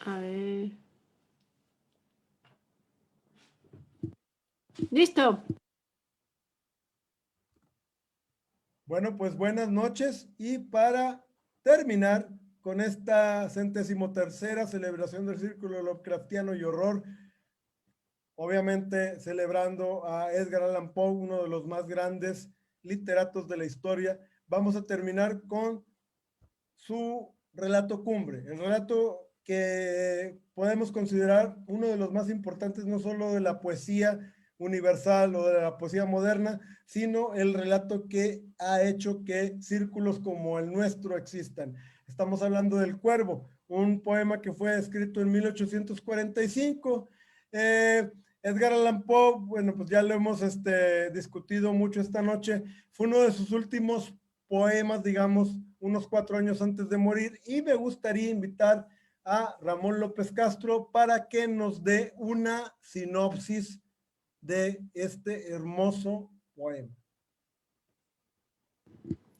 A ver. Listo. Bueno, pues buenas noches y para terminar con esta 63ª celebración del Círculo Lovecraftiano y Horror, obviamente celebrando a Edgar Allan Poe, uno de los más grandes literatos de la historia, vamos a terminar con su relato cumbre, el relato que podemos considerar uno de los más importantes, no solo de la poesía universal o de la poesía moderna, sino el relato que ha hecho que círculos como el nuestro existan. Estamos hablando del Cuervo, un poema que fue escrito en 1845. Edgar Allan Poe, bueno, pues ya lo hemos discutido mucho esta noche, fue uno de sus últimos poemas, digamos, unos 4 años antes de morir, y me gustaría invitar a Ramón López Castro para que nos dé una sinopsis de este hermoso poema.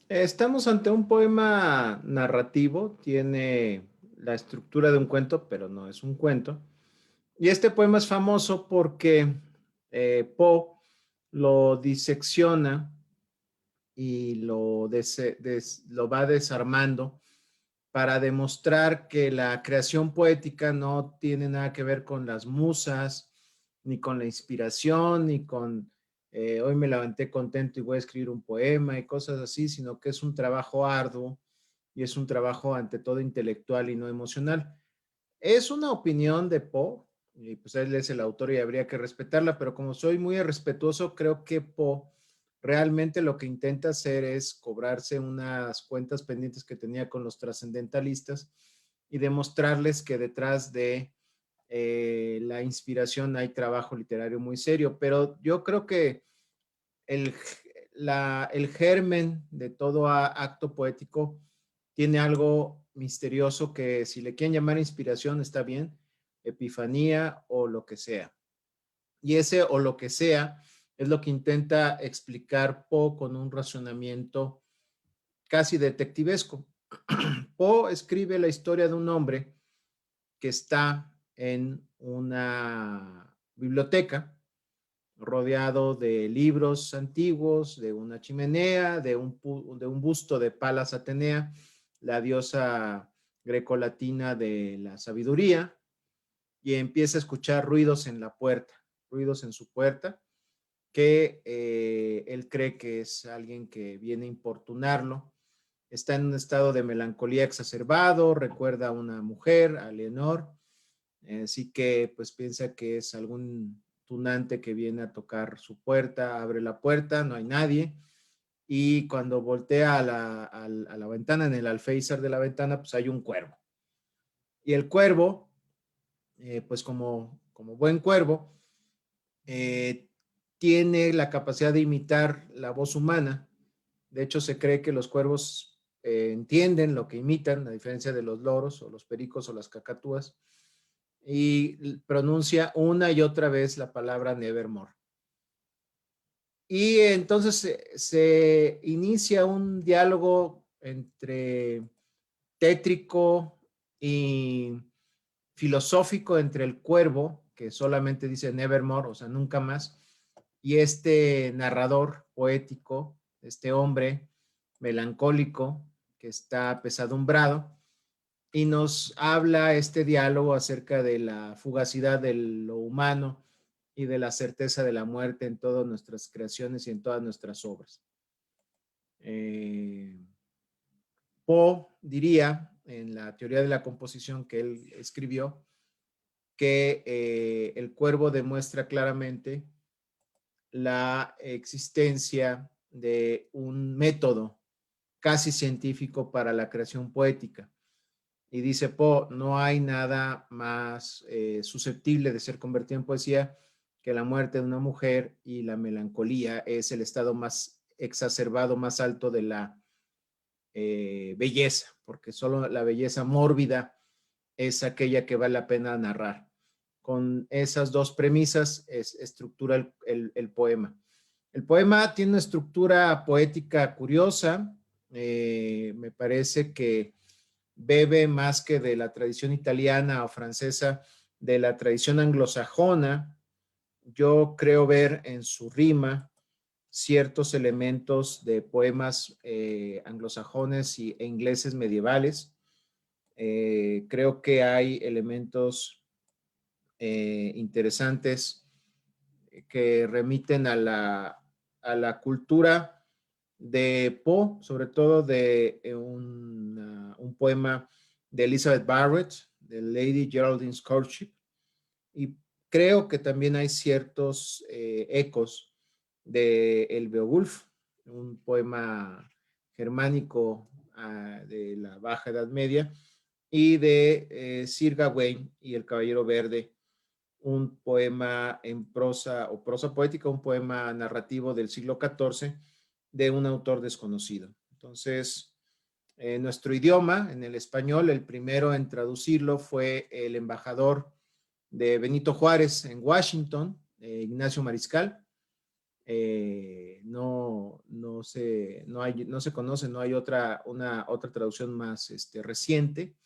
Estamos ante un poema narrativo, tiene la estructura de un cuento, pero no es un cuento. Y este poema es famoso porque Poe lo disecciona y lo va desarmando para demostrar que la creación poética no tiene nada que ver con las musas, ni con la inspiración, ni con hoy me levanté contento y voy a escribir un poema y cosas así, sino que es un trabajo arduo y es un trabajo ante todo intelectual y no emocional. Es una opinión de Poe, y pues él es el autor y habría que respetarla, pero como soy muy respetuoso, creo que Poe realmente lo que intenta hacer es cobrarse unas cuentas pendientes que tenía con los trascendentalistas y demostrarles que detrás de la inspiración hay trabajo literario muy serio, pero yo creo que el, el germen de todo acto poético tiene algo misterioso que si le quieren llamar inspiración está bien, epifanía o lo que sea. Y ese o lo que sea es lo que intenta explicar Poe con un razonamiento casi detectivesco. Poe escribe la historia de un hombre que está en una biblioteca rodeado de libros antiguos, de una chimenea, de un busto de Palas Atenea, la diosa grecolatina de la sabiduría, y empieza a escuchar ruidos en la puerta, ruidos en su puerta, que él cree que es alguien que viene a importunarlo. Está en un estado de melancolía exacerbado, recuerda a una mujer, a Leonor, así que pues piensa que es algún tunante que viene a tocar su puerta, abre la puerta, no hay nadie, y cuando voltea a la ventana, en el alféizar de la ventana, pues hay un cuervo. Y el cuervo, pues como buen cuervo, eh, tiene la capacidad de imitar la voz humana. De hecho, se cree que los cuervos entienden lo que imitan, a diferencia de los loros o los pericos o las cacatúas, y pronuncia una y otra vez la palabra nevermore. Y entonces se inicia un diálogo entre tétrico y filosófico entre el cuervo, que solamente dice nevermore, o sea, nunca más, y este narrador poético, este hombre melancólico que está apesadumbrado, y nos habla este diálogo acerca de la fugacidad de lo humano y de la certeza de la muerte en todas nuestras creaciones y en todas nuestras obras. Poe diría, en la teoría de la composición que él escribió, que el cuervo demuestra claramente la existencia de un método casi científico para la creación poética. Y dice Poe, no hay nada más susceptible de ser convertido en poesía que la muerte de una mujer, y la melancolía es el estado más exacerbado, más alto de la belleza, porque solo la belleza mórbida es aquella que vale la pena narrar. Con esas dos premisas estructura el poema. El poema tiene una estructura poética curiosa, me parece que bebe más que de la tradición italiana o francesa, de la tradición anglosajona. Yo creo ver en su rima ciertos elementos de poemas anglosajones e ingleses medievales. Creo que hay elementos interesantes que remiten a la cultura de Poe, sobre todo de un poema de Elizabeth Barrett, de Lady Geraldine's Courtship, y creo que también hay ciertos ecos de El Beowulf, un poema germánico de la Baja Edad Media, y de Sir Gawain y el Caballero Verde, un poema en prosa o prosa poética, un poema narrativo del siglo XIV de un autor desconocido. Entonces, en nuestro idioma, en el español, el primero en traducirlo fue el embajador de Benito Juárez en Washington, Ignacio Mariscal. No se conoce, no hay otra traducción más reciente.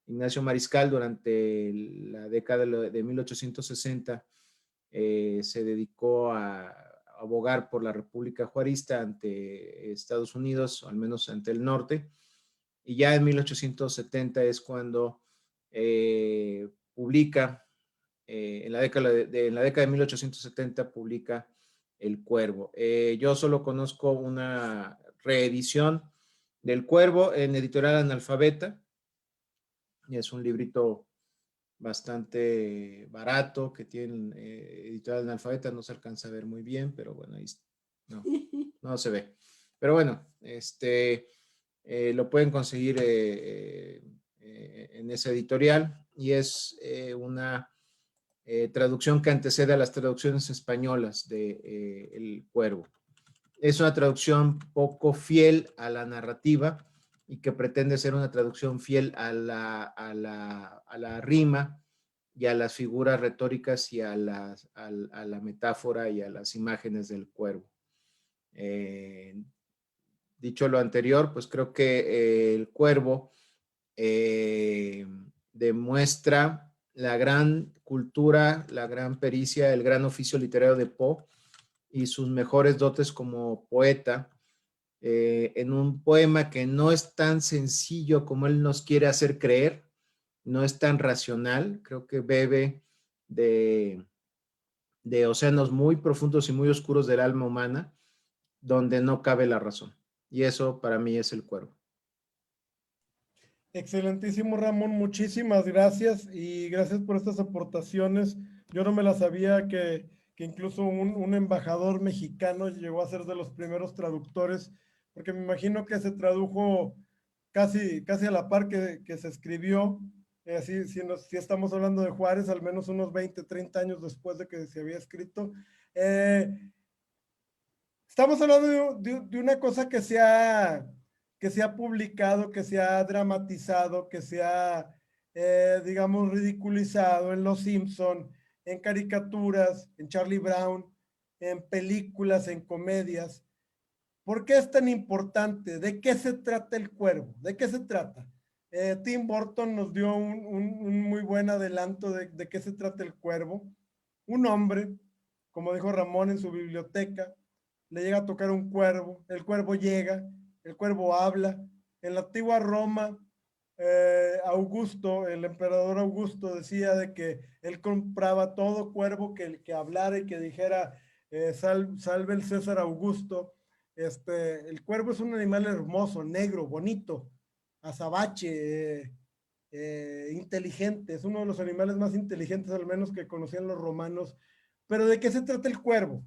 Ignacio Mariscal durante la década de 1860 se dedicó a abogar por la República Juarista ante Estados Unidos, o al menos ante el norte, y ya en 1870 es cuando publica, en la década de 1870 publica El Cuervo. Yo solo conozco una reedición del Cuervo en Editorial Analfabeta, y es un librito bastante barato que tiene Editorial Analfabeta, no se alcanza a ver muy bien, pero bueno, ahí no se ve. Pero bueno, lo pueden conseguir en esa editorial, y es una traducción que antecede a las traducciones españolas de El Cuervo. Es una traducción poco fiel a la narrativa y que pretende ser una traducción fiel a la rima y a las figuras retóricas y a la metáfora y a las imágenes del cuervo. Dicho lo anterior, pues creo que el cuervo demuestra la gran cultura, la gran pericia, el gran oficio literario de Poe y sus mejores dotes como poeta, en un poema que no es tan sencillo como él nos quiere hacer creer, no es tan racional. Creo que bebe de océanos muy profundos y muy oscuros del alma humana, donde no cabe la razón. Y eso para mí es El Cuervo. Excelentísimo, Ramón, muchísimas gracias y gracias por estas aportaciones. Yo no me las sabía que incluso un embajador mexicano llegó a ser de los primeros traductores, porque me imagino que se tradujo casi a la par que se escribió. Si estamos hablando de Juárez, al menos unos 20, 30 años después de que se había escrito. Estamos hablando de una cosa que se ha publicado, que se ha dramatizado, que se ha, digamos, ridiculizado en Los Simpson, en caricaturas, en Charlie Brown, en películas, en comedias. ¿Por qué es tan importante? ¿De qué se trata El Cuervo? ¿De qué se trata? Tim Burton nos dio un muy buen adelanto de qué se trata El Cuervo. Un hombre, como dijo Ramón, en su biblioteca, le llega a tocar un cuervo, el cuervo llega, el cuervo habla. En la antigua Roma, Augusto, el emperador Augusto, decía de que él compraba todo cuervo que hablara y que dijera salve el César Augusto. El cuervo es un animal hermoso, negro, bonito, azabache, inteligente, es uno de los animales más inteligentes, al menos que conocían los romanos. Pero ¿de qué se trata el cuervo?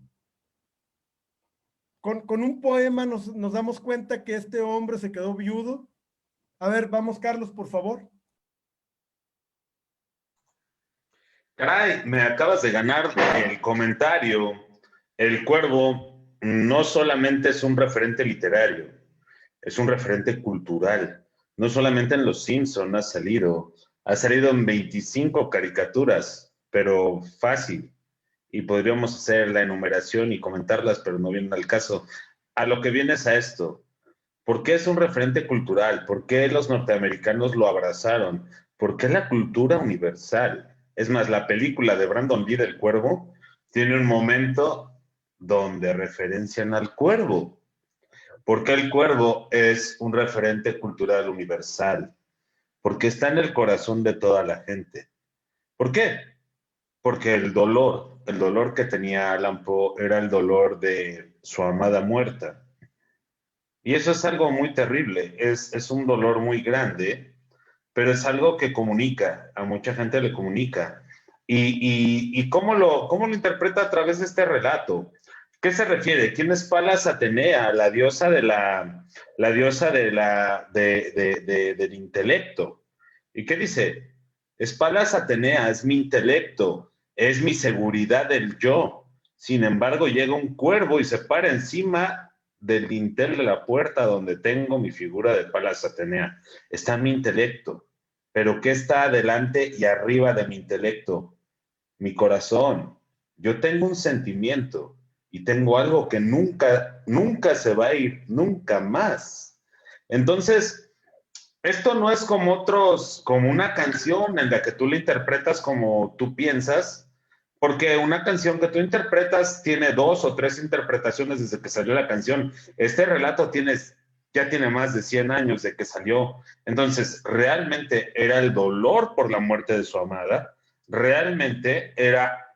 Con un poema nos damos cuenta que este hombre se quedó viudo. A ver, vamos, Carlos, por favor. Caray, me acabas de ganar el comentario. El Cuervo no solamente es un referente literario, es un referente cultural. No solamente en Los Simpson ha salido en 25 caricaturas, pero fácil. Y podríamos hacer la enumeración y comentarlas, pero no viene al caso. A lo que viene es a esto. ¿Por qué es un referente cultural? ¿Por qué los norteamericanos lo abrazaron? ¿Por qué la cultura universal? Es más, la película de Brandon Lee del Cuervo tiene un momento donde referencian al cuervo. ¿Por qué el cuervo es un referente cultural universal? Porque está en el corazón de toda la gente. ¿Por qué? Porque el dolor que tenía Allan Poe era el dolor de su amada muerta. Y eso es algo muy terrible, es un dolor muy grande, pero es algo que comunica, a mucha gente le comunica. ¿Y cómo lo interpreta a través de este relato? ¿Qué se refiere? ¿Quién es Palas Atenea, la diosa de la diosa del intelecto? ¿Y qué dice? Es Palas Atenea, es mi intelecto, es mi seguridad del yo. Sin embargo, llega un cuervo y se para encima del dintel de la puerta donde tengo mi figura de Palas Atenea. Está mi intelecto. Pero ¿qué está adelante y arriba de mi intelecto? Mi corazón. Yo tengo un sentimiento y tengo algo que nunca, nunca se va a ir, nunca más. Entonces, esto no es como otros, como una canción en la que tú la interpretas como tú piensas, porque una canción que tú interpretas tiene 2 o 3 interpretaciones desde que salió la canción. Este relato ya tiene más de 100 años de que salió. Entonces, realmente era el dolor por la muerte de su amada, realmente era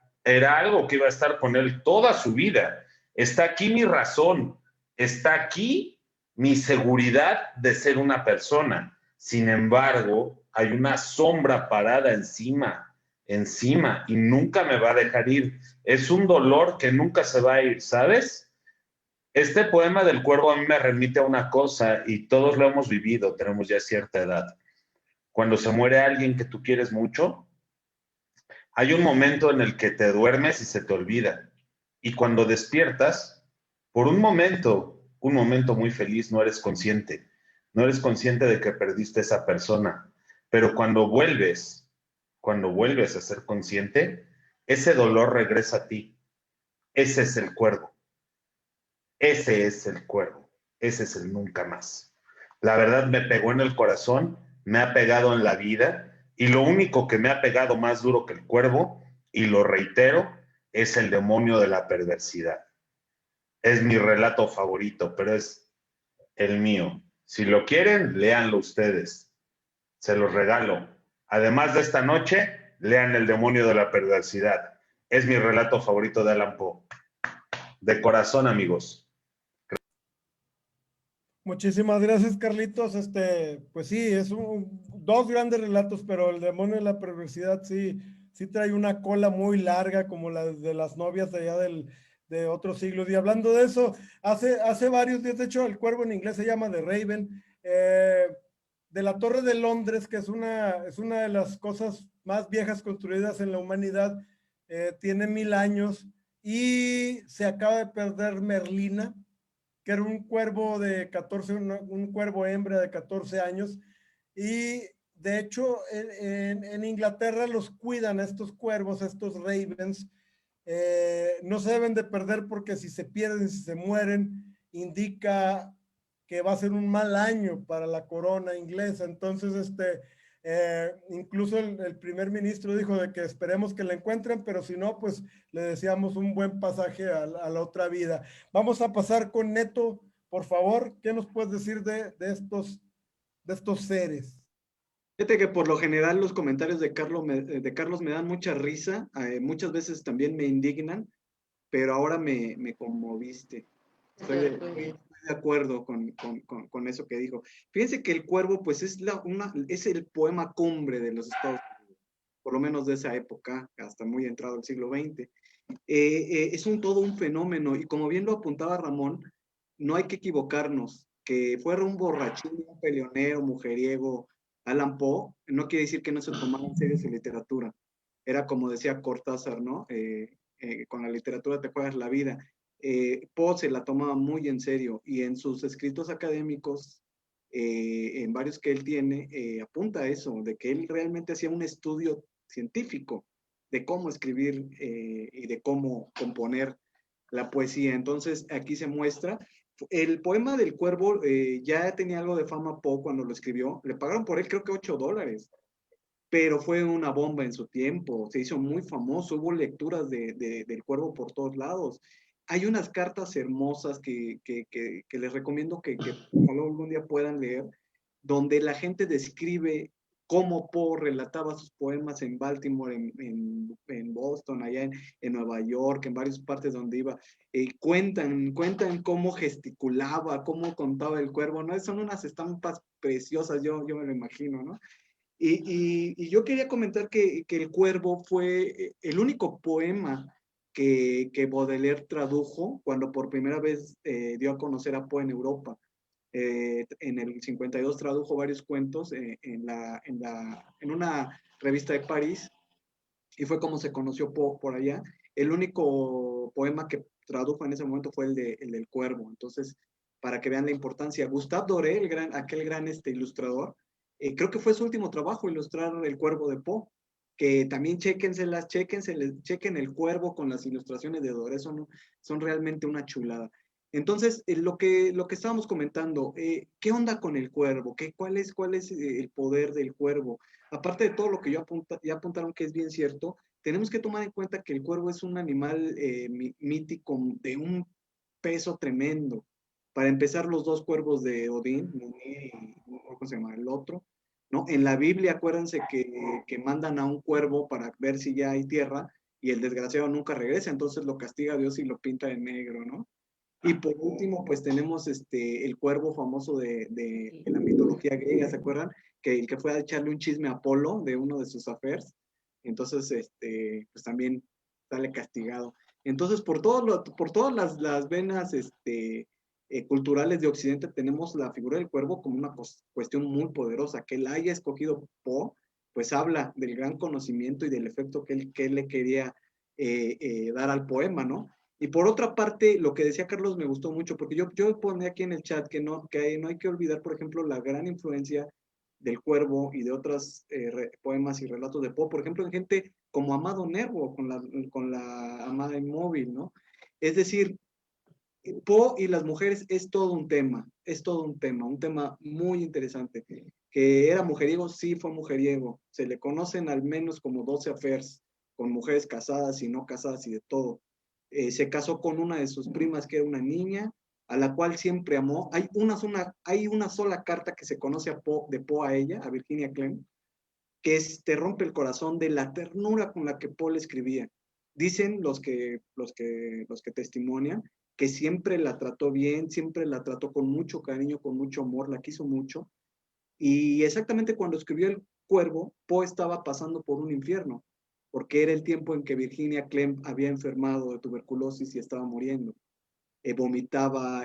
algo que iba a estar con él toda su vida. Está aquí mi razón, está aquí mi seguridad de ser una persona. Sin embargo, hay una sombra parada encima, y nunca me va a dejar ir. Es un dolor que nunca se va a ir, ¿sabes? Este poema del cuervo a mí me remite a una cosa y todos lo hemos vivido, tenemos ya cierta edad. Cuando se muere alguien que tú quieres mucho, hay un momento en el que te duermes y se te olvida. Y cuando despiertas, por un momento muy feliz, no eres consciente. No eres consciente de que perdiste esa persona. Pero cuando vuelves a ser consciente, ese dolor regresa a ti. Ese es el cuervo. Ese es el cuervo. Ese es el nunca más. La verdad me pegó en el corazón, me ha pegado en la vida, y lo único que me ha pegado más duro que el cuervo, y lo reitero, es el demonio de la perversidad. Es mi relato favorito, pero es el mío. Si lo quieren, léanlo ustedes. Se los regalo. Además de esta noche, lean El demonio de la perversidad. Es mi relato favorito de Allan Poe. De corazón, amigos. Muchísimas gracias, Carlitos. Pues sí, dos grandes relatos, pero el demonio de la perversidad sí, sí trae una cola muy larga, como la de las novias de allá de otros siglos. Y hablando de eso, hace varios días, de hecho, el cuervo en inglés se llama The Raven, de la Torre de Londres, que es una de las cosas más viejas construidas en la humanidad, tiene 1000 años y se acaba de perder Merlina, que era un cuervo de 14, un cuervo hembra de 14 años. Y de hecho, en Inglaterra los cuidan estos cuervos, estos ravens. No se deben de perder porque si se pierden, si se mueren, indica que va a ser un mal año para la corona inglesa. Entonces, incluso el primer ministro dijo de que esperemos que la encuentren, pero si no, pues le deseamos un buen pasaje a la otra vida. Vamos a pasar con Neto, por favor. ¿Qué nos puedes decir de estos seres? Fíjate que por lo general los comentarios de Carlos me dan mucha risa, muchas veces también me indignan, pero ahora me conmoviste. Estoy de acuerdo con eso que dijo. Fíjense que El Cuervo, pues es el poema cumbre de los Estados Unidos, por lo menos de esa época, hasta muy entrado el siglo XX. Es todo un fenómeno, y como bien lo apuntaba Ramón, no hay que equivocarnos. Que fuera un borrachín, un peleonero, mujeriego, Allan Poe, no quiere decir que no se tomara en serio su literatura. Era como decía Cortázar, ¿no? Con la literatura te juegas la vida. Poe se la tomaba muy en serio, y en sus escritos académicos, en varios que él tiene, apunta a eso, de que él realmente hacía un estudio científico de cómo escribir y de cómo componer la poesía. Entonces aquí se muestra, El poema del Cuervo ya tenía algo de fama Poe cuando lo escribió. Le pagaron por él creo que $8, pero fue una bomba en su tiempo. Se hizo muy famoso, hubo lecturas del Cuervo por todos lados. Hay unas cartas hermosas que les recomiendo que ojalá algún día puedan leer, donde la gente describe cómo Poe relataba sus poemas en Baltimore, en Boston, allá en Nueva York, en varias partes donde iba. Cuentan cómo gesticulaba, cómo contaba el Cuervo, ¿no? Son unas estampas preciosas, yo me lo imagino, ¿no? Y yo quería comentar que el Cuervo fue el único poema que Baudelaire tradujo cuando por primera vez dio a conocer a Poe en Europa. En el 52 tradujo varios cuentos en una revista de París, y fue como se conoció Poe por allá. El único poema que tradujo en ese momento fue el del Cuervo. Entonces, para que vean la importancia, Gustave Doré, aquel gran ilustrador, creo que fue su último trabajo, ilustrar el Cuervo de Poe, que también chequen el Cuervo con las ilustraciones de Doré, son realmente una chulada. Entonces, lo que estábamos comentando, ¿qué onda con el Cuervo? ¿Cuál es el poder del Cuervo? Aparte de todo lo que ya apuntaron que es bien cierto, tenemos que tomar en cuenta que el cuervo es un animal mítico de un peso tremendo. Para empezar, los dos cuervos de Odín, Munir y ¿cómo se llama el otro? ¿No? En la Biblia, acuérdense que mandan a un cuervo para ver si ya hay tierra, y el desgraciado nunca regresa, entonces lo castiga Dios y lo pinta de negro, ¿no? Y por último, pues tenemos el cuervo famoso de la mitología griega, ¿se acuerdan? Que el que fue a echarle un chisme a Apolo de uno de sus affairs, entonces, pues también sale castigado. Entonces, por todas las venas culturales de Occidente, tenemos la figura del cuervo como una cuestión muy poderosa. Que la haya escogido Poe, pues habla del gran conocimiento y del efecto que él le quería dar al poema, ¿no? Y por otra parte, lo que decía Carlos me gustó mucho, porque yo ponía aquí en el chat que no hay que olvidar, por ejemplo, la gran influencia del Cuervo y de otros poemas y relatos de Poe, por ejemplo, en gente como Amado Nervo, con la Amada Inmóvil, ¿no? Es decir, Poe y las mujeres es todo un tema, un tema muy interesante. Que era mujeriego, sí fue mujeriego. Se le conocen al menos como 12 affairs, con mujeres casadas y no casadas y de todo. Se casó con una de sus primas, que era una niña, a la cual siempre amó. Hay una sola carta que se conoce de Poe a ella, a Virginia Clemm, que te rompe el corazón de la ternura con la que Poe le escribía. Dicen los que testimonian que siempre la trató bien, siempre la trató con mucho cariño, con mucho amor, la quiso mucho. Y exactamente cuando escribió El Cuervo, Poe estaba pasando por un infierno, porque era el tiempo en que Virginia Clemm había enfermado de tuberculosis y estaba muriendo. Vomitaba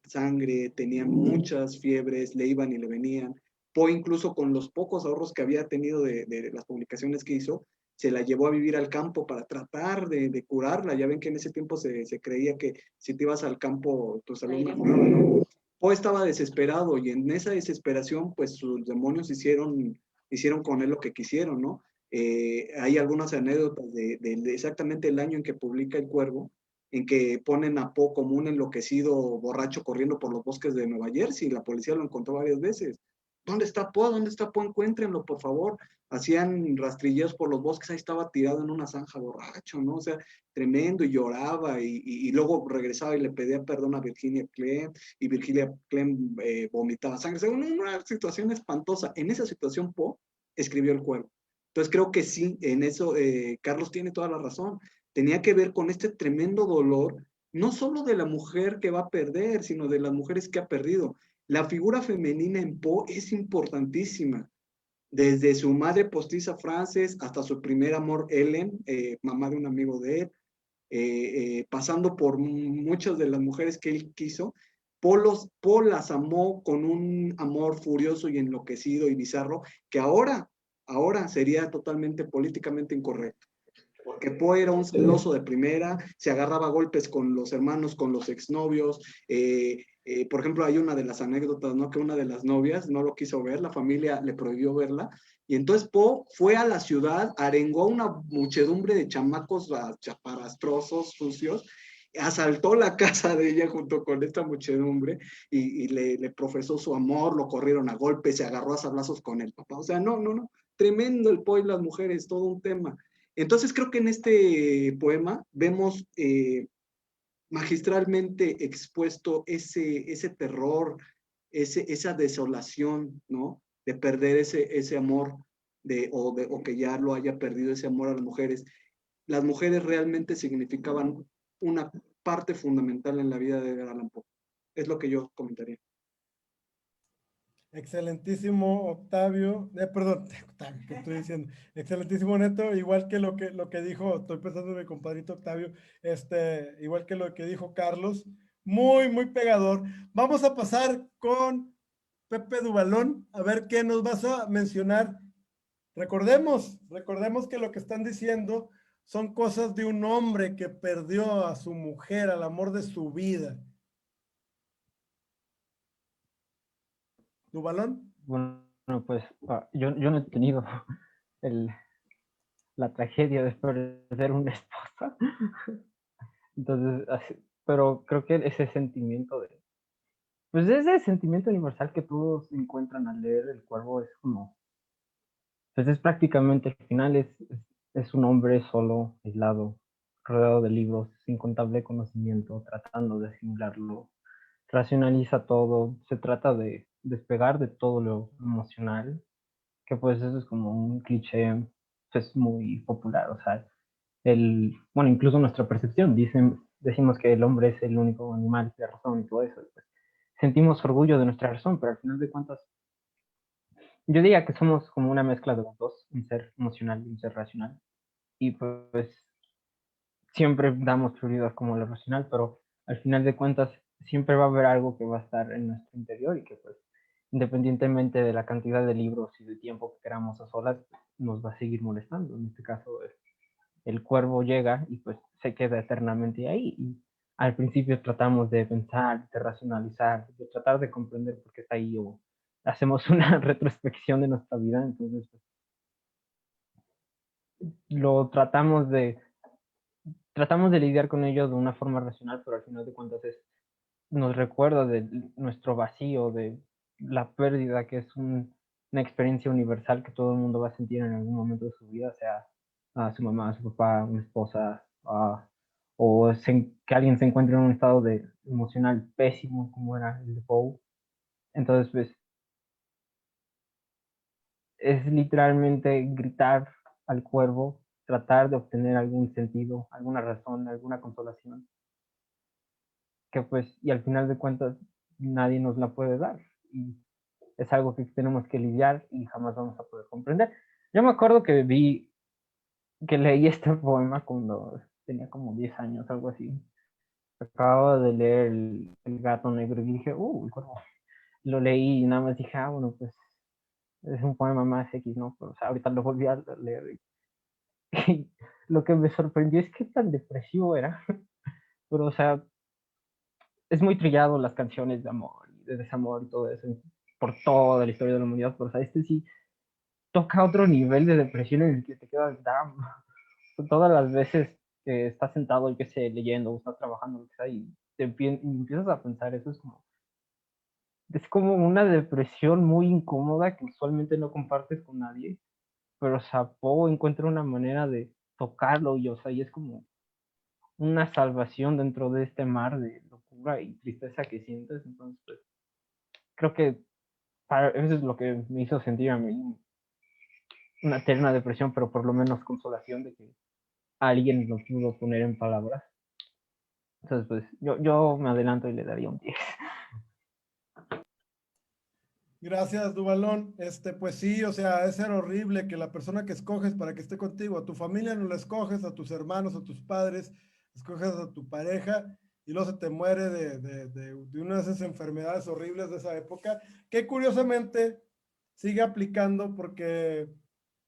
sangre, tenía muchas fiebres, le iban y le venían. Poe, incluso con los pocos ahorros que había tenido de las publicaciones que hizo, se la llevó a vivir al campo para tratar de curarla. Ya ven que en ese tiempo se creía que si te ibas al campo tu salud mejoraba, ¿no? Poe estaba desesperado, y en esa desesperación, pues sus demonios hicieron con él lo que quisieron, ¿no? Hay algunas anécdotas de exactamente el año en que publica El Cuervo, en que ponen a Poe como un enloquecido borracho corriendo por los bosques de Nueva Jersey. La policía lo encontró varias veces. ¿Dónde está Poe? ¿Dónde está Poe? Encuéntrenlo, por favor. Hacían rastrilleos por los bosques, ahí estaba tirado en una zanja borracho, ¿no? O sea, tremendo, y lloraba, y luego regresaba y le pedía perdón a Virginia Clemm, y Virginia Clemm vomitaba sangre. O sea, una situación espantosa. En esa situación Poe escribió El Cuervo. Entonces creo que sí, en eso Carlos tiene toda la razón. Tenía que ver con este tremendo dolor, no solo de la mujer que va a perder, sino de las mujeres que ha perdido. La figura femenina en Poe es importantísima, desde su madre postiza Frances hasta su primer amor Ellen, mamá de un amigo de él, pasando por muchas de las mujeres que él quiso. Poe las amó con un amor furioso y enloquecido y bizarro, que ahora sería totalmente políticamente incorrecto. Porque Poe era un celoso de primera, se agarraba a golpes con los hermanos, con los exnovios. Por ejemplo, hay una de las anécdotas, ¿no? Que una de las novias no lo quiso ver, la familia le prohibió verla, y entonces Poe fue a la ciudad, arengó a una muchedumbre de chamacos chaparastrosos, sucios, asaltó la casa de ella junto con esta muchedumbre y le profesó su amor, lo corrieron a golpes, se agarró a sablazos con el papá. O sea, no, tremendo el Po y las mujeres, todo un tema. Entonces creo que en este poema vemos magistralmente expuesto ese terror, esa desolación, ¿no? De perder ese amor, o que ya lo haya perdido ese amor a las mujeres. Las mujeres realmente significaban una parte fundamental en la vida de Edgar Allan Poe. Es lo que yo comentaría. Excelentísimo Octavio, perdón, Octavio, ¿qué estoy diciendo? Excelentísimo Neto, igual que lo que dijo, estoy pensando en mi compadrito Octavio, igual que lo que dijo Carlos, muy pegador. Vamos a pasar con Pepe Duvalón, a ver qué nos vas a mencionar. Recordemos que lo que están diciendo son cosas de un hombre que perdió a su mujer, al amor de su vida. ¿Duvalón? Bueno, pues yo no he tenido el, la tragedia de perder una esposa. Entonces, pero creo que ese sentimiento pues ese sentimiento universal que todos encuentran al leer El Cuervo es como, pues es prácticamente el final, es un hombre solo, aislado, rodeado de libros, sin contable conocimiento, tratando de asimilarlo, racionaliza todo, se trata de despegar de todo lo emocional, que pues eso es como un cliché pues muy popular, o sea, bueno, incluso nuestra percepción, decimos que el hombre es el único animal de razón y todo eso, pues, sentimos orgullo de nuestra razón, pero al final de cuentas, yo diría que somos como una mezcla de los dos, un ser emocional y un ser racional, y pues siempre damos prioridad como a lo racional, pero al final de cuentas siempre va a haber algo que va a estar en nuestro interior y que pues independientemente de la cantidad de libros y de tiempo que queramos a solas, nos va a seguir molestando. En este caso, el cuervo llega y pues se queda eternamente ahí. Y al principio tratamos de pensar, de racionalizar, de tratar de comprender por qué está ahí o hacemos una retrospección de nuestra vida, entonces pues, lo tratamos de lidiar con ello de una forma racional, pero al final de cuentas nos recuerda de nuestro vacío, de la pérdida, que es una experiencia universal que todo el mundo va a sentir en algún momento de su vida, sea a su mamá, a su papá, una esposa, que alguien se encuentre en un estado emocional pésimo como era el de Poe. Entonces, pues, es literalmente gritar al cuervo, tratar de obtener algún sentido, alguna razón, alguna consolación, que pues, y al final de cuentas, nadie nos la puede dar. Y es algo que tenemos que lidiar y jamás vamos a poder comprender. Yo me acuerdo que leí este poema cuando tenía como 10 años, algo así. Acababa de leer el Gato Negro y dije, el cuervo. Lo leí y nada más dije, bueno, pues es un poema más X, ¿no? Pero, o sea, ahorita lo volví a leer y lo que me sorprendió es que tan depresivo era. Pero, o sea, es muy trillado las canciones de amor y de desamor y todo eso por toda la historia de la humanidad, pero, o sea, sí toca otro nivel de depresión en el que te quedas down. Todas las veces que estás sentado, yo que sé, leyendo o estás trabajando, lo que sea, y empiezas a pensar eso, es como una depresión muy incómoda que usualmente no compartes con nadie, pero Poe encuentra una manera de tocarlo y, o sea, y es como una salvación dentro de este mar de locura y tristeza que sientes. Entonces, pues, creo que eso es lo que me hizo sentir a mí una eterna depresión, pero por lo menos consolación de que alguien lo pudo poner en palabras. Entonces, pues, yo me adelanto y le daría un 10. Gracias, Duvalón. Pues sí, o sea, es ser horrible que la persona que escoges para que esté contigo, a tu familia no la escoges, a tus hermanos, a tus padres, escoges a tu pareja y luego se te muere de una de esas enfermedades horribles de esa época, que curiosamente sigue aplicando porque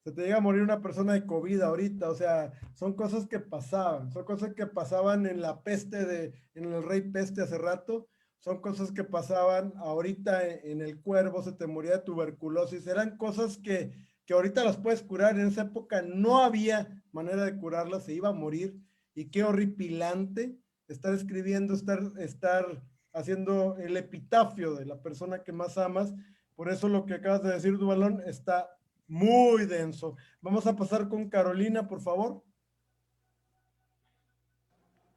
se te llega a morir una persona de COVID ahorita, o sea, son cosas que pasaban en la en el rey peste hace rato, son cosas que pasaban ahorita en el cuervo, se te moría de tuberculosis, eran cosas que ahorita las puedes curar, en esa época no había manera de curarlas, se iba a morir, y qué horripilante estar escribiendo, estar haciendo el epitafio de la persona que más amas. Por eso lo que acabas de decir, Duvalón, está muy denso. Vamos a pasar con Carolina, por favor.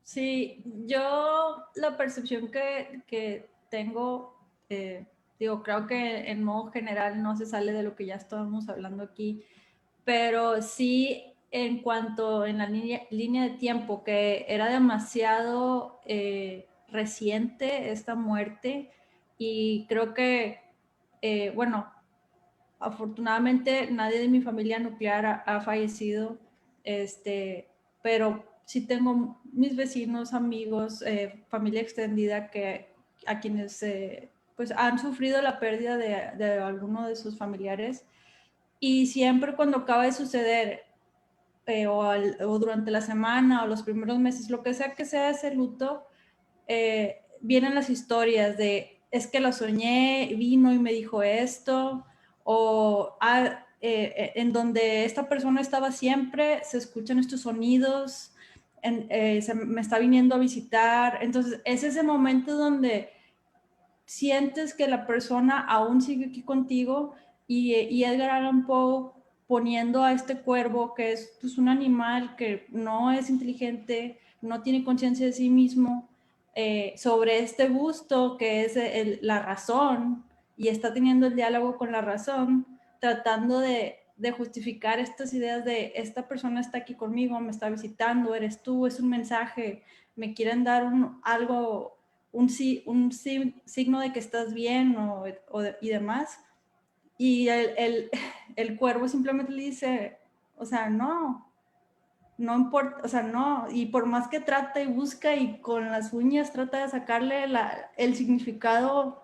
Sí, yo la percepción que tengo, digo, creo que en modo general no se sale de lo que ya estábamos hablando aquí, pero sí en cuanto en la línea de tiempo, que era demasiado reciente esta muerte y creo que, bueno, afortunadamente nadie de mi familia nuclear ha fallecido, pero sí tengo mis vecinos, amigos, familia extendida a quienes pues han sufrido la pérdida de alguno de sus familiares y siempre cuando acaba de suceder o durante la semana o los primeros meses, lo que sea ese luto, vienen las historias de es que lo soñé, vino y me dijo esto, o en donde esta persona estaba siempre, se escuchan estos sonidos, me está viniendo a visitar. Entonces es ese momento donde sientes que la persona aún sigue aquí contigo y Edgar Allan Poe poniendo a este cuervo que es pues, un animal que no es inteligente, no tiene conciencia de sí mismo, sobre este busto que es la razón y está teniendo el diálogo con la razón, tratando de justificar estas ideas de esta persona está aquí conmigo, me está visitando, eres tú, es un mensaje, me quieren dar algo, un signo de que estás bien y demás. Y el cuervo simplemente le dice, o sea, no importa, o sea, no, y por más que trata y busca y con las uñas trata de sacarle el significado,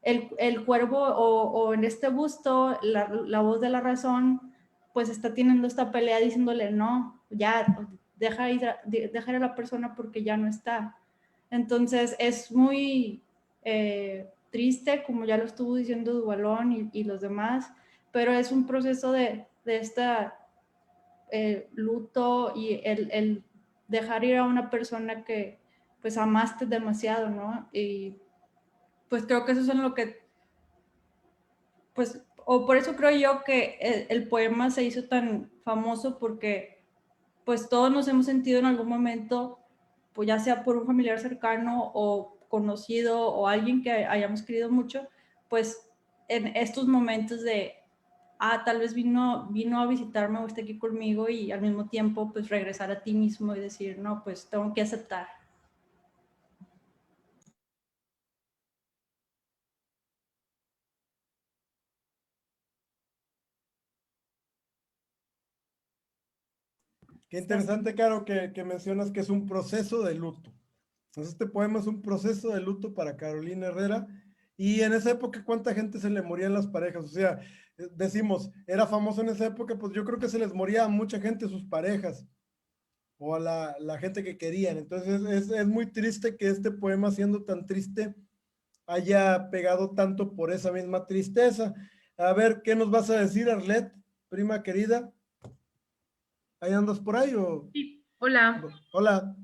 el cuervo o en este busto, la voz de la razón, pues está teniendo esta pelea diciéndole, no, ya, deja ir a la persona porque ya no está. Entonces es muy triste, como ya lo estuvo diciendo Duvalón y los demás, pero es un proceso de esta luto y el dejar ir a una persona que pues amaste demasiado, ¿no? Y pues creo que eso es en lo que, pues, o por eso creo yo que el poema se hizo tan famoso porque pues todos nos hemos sentido en algún momento, pues ya sea por un familiar cercano o conocido o alguien que hayamos querido mucho, pues en estos momentos de, tal vez vino a visitarme o está aquí conmigo y al mismo tiempo pues regresar a ti mismo y decir, no, pues tengo que aceptar. Qué interesante, Caro, que mencionas que es un proceso de luto. Entonces, este poema es un proceso de luto para Carolina Herrera. Y en esa época, ¿cuánta gente se le morían las parejas? O sea, decimos, era famoso en esa época, pues yo creo que se les moría a mucha gente sus parejas o a la gente que querían. Entonces, es muy triste que este poema, siendo tan triste, haya pegado tanto por esa misma tristeza. A ver, ¿qué nos vas a decir, Arlet, prima querida? ¿Ahí andas por ahí o...? Sí, hola. Hola.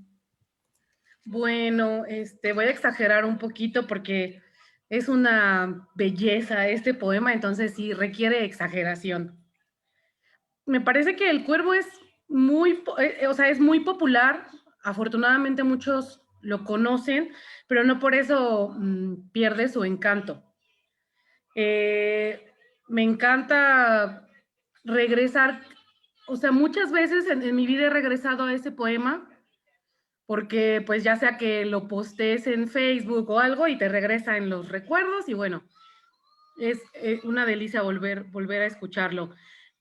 Bueno, voy a exagerar un poquito porque es una belleza este poema, entonces sí requiere exageración. Me parece que El Cuervo es o sea, es muy popular. Afortunadamente muchos lo conocen, pero no por eso pierde su encanto. Me encanta regresar, o sea, muchas veces en mi vida he regresado a ese poema porque pues ya sea que lo postees en Facebook o algo y te regresa en los recuerdos y bueno, es una delicia volver a escucharlo.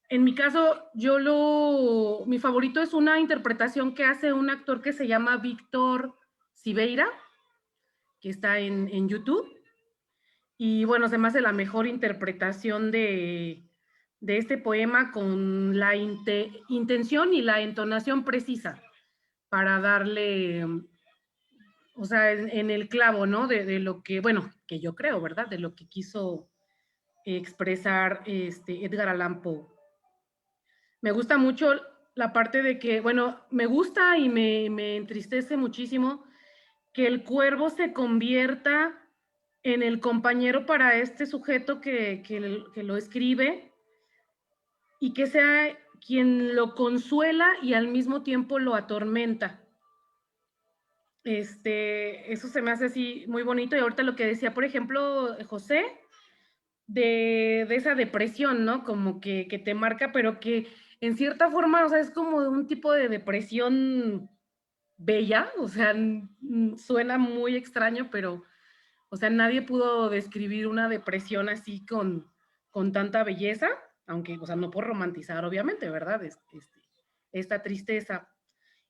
En mi caso, mi favorito es una interpretación que hace un actor que se llama Víctor Siveira, que está en YouTube. Y bueno, se me hace la mejor interpretación de este poema con la intención y la entonación precisa para darle, o sea, en el clavo, ¿no? De lo que, bueno, que yo creo, ¿verdad? De lo que quiso expresar Edgar Allan Poe. Me gusta mucho la parte de que, bueno, me gusta y me entristece muchísimo que el cuervo se convierta en el compañero para este sujeto que lo escribe y que sea quien lo consuela y al mismo tiempo lo atormenta. Eso se me hace así muy bonito. Y ahorita lo que decía, por ejemplo, José, de esa depresión, ¿no? Como que te marca, pero que en cierta forma, o sea, es como un tipo de depresión bella, o sea, suena muy extraño, pero, o sea, nadie pudo describir una depresión así con tanta belleza, aunque, o sea, no por romantizar, obviamente, ¿verdad? Esta tristeza.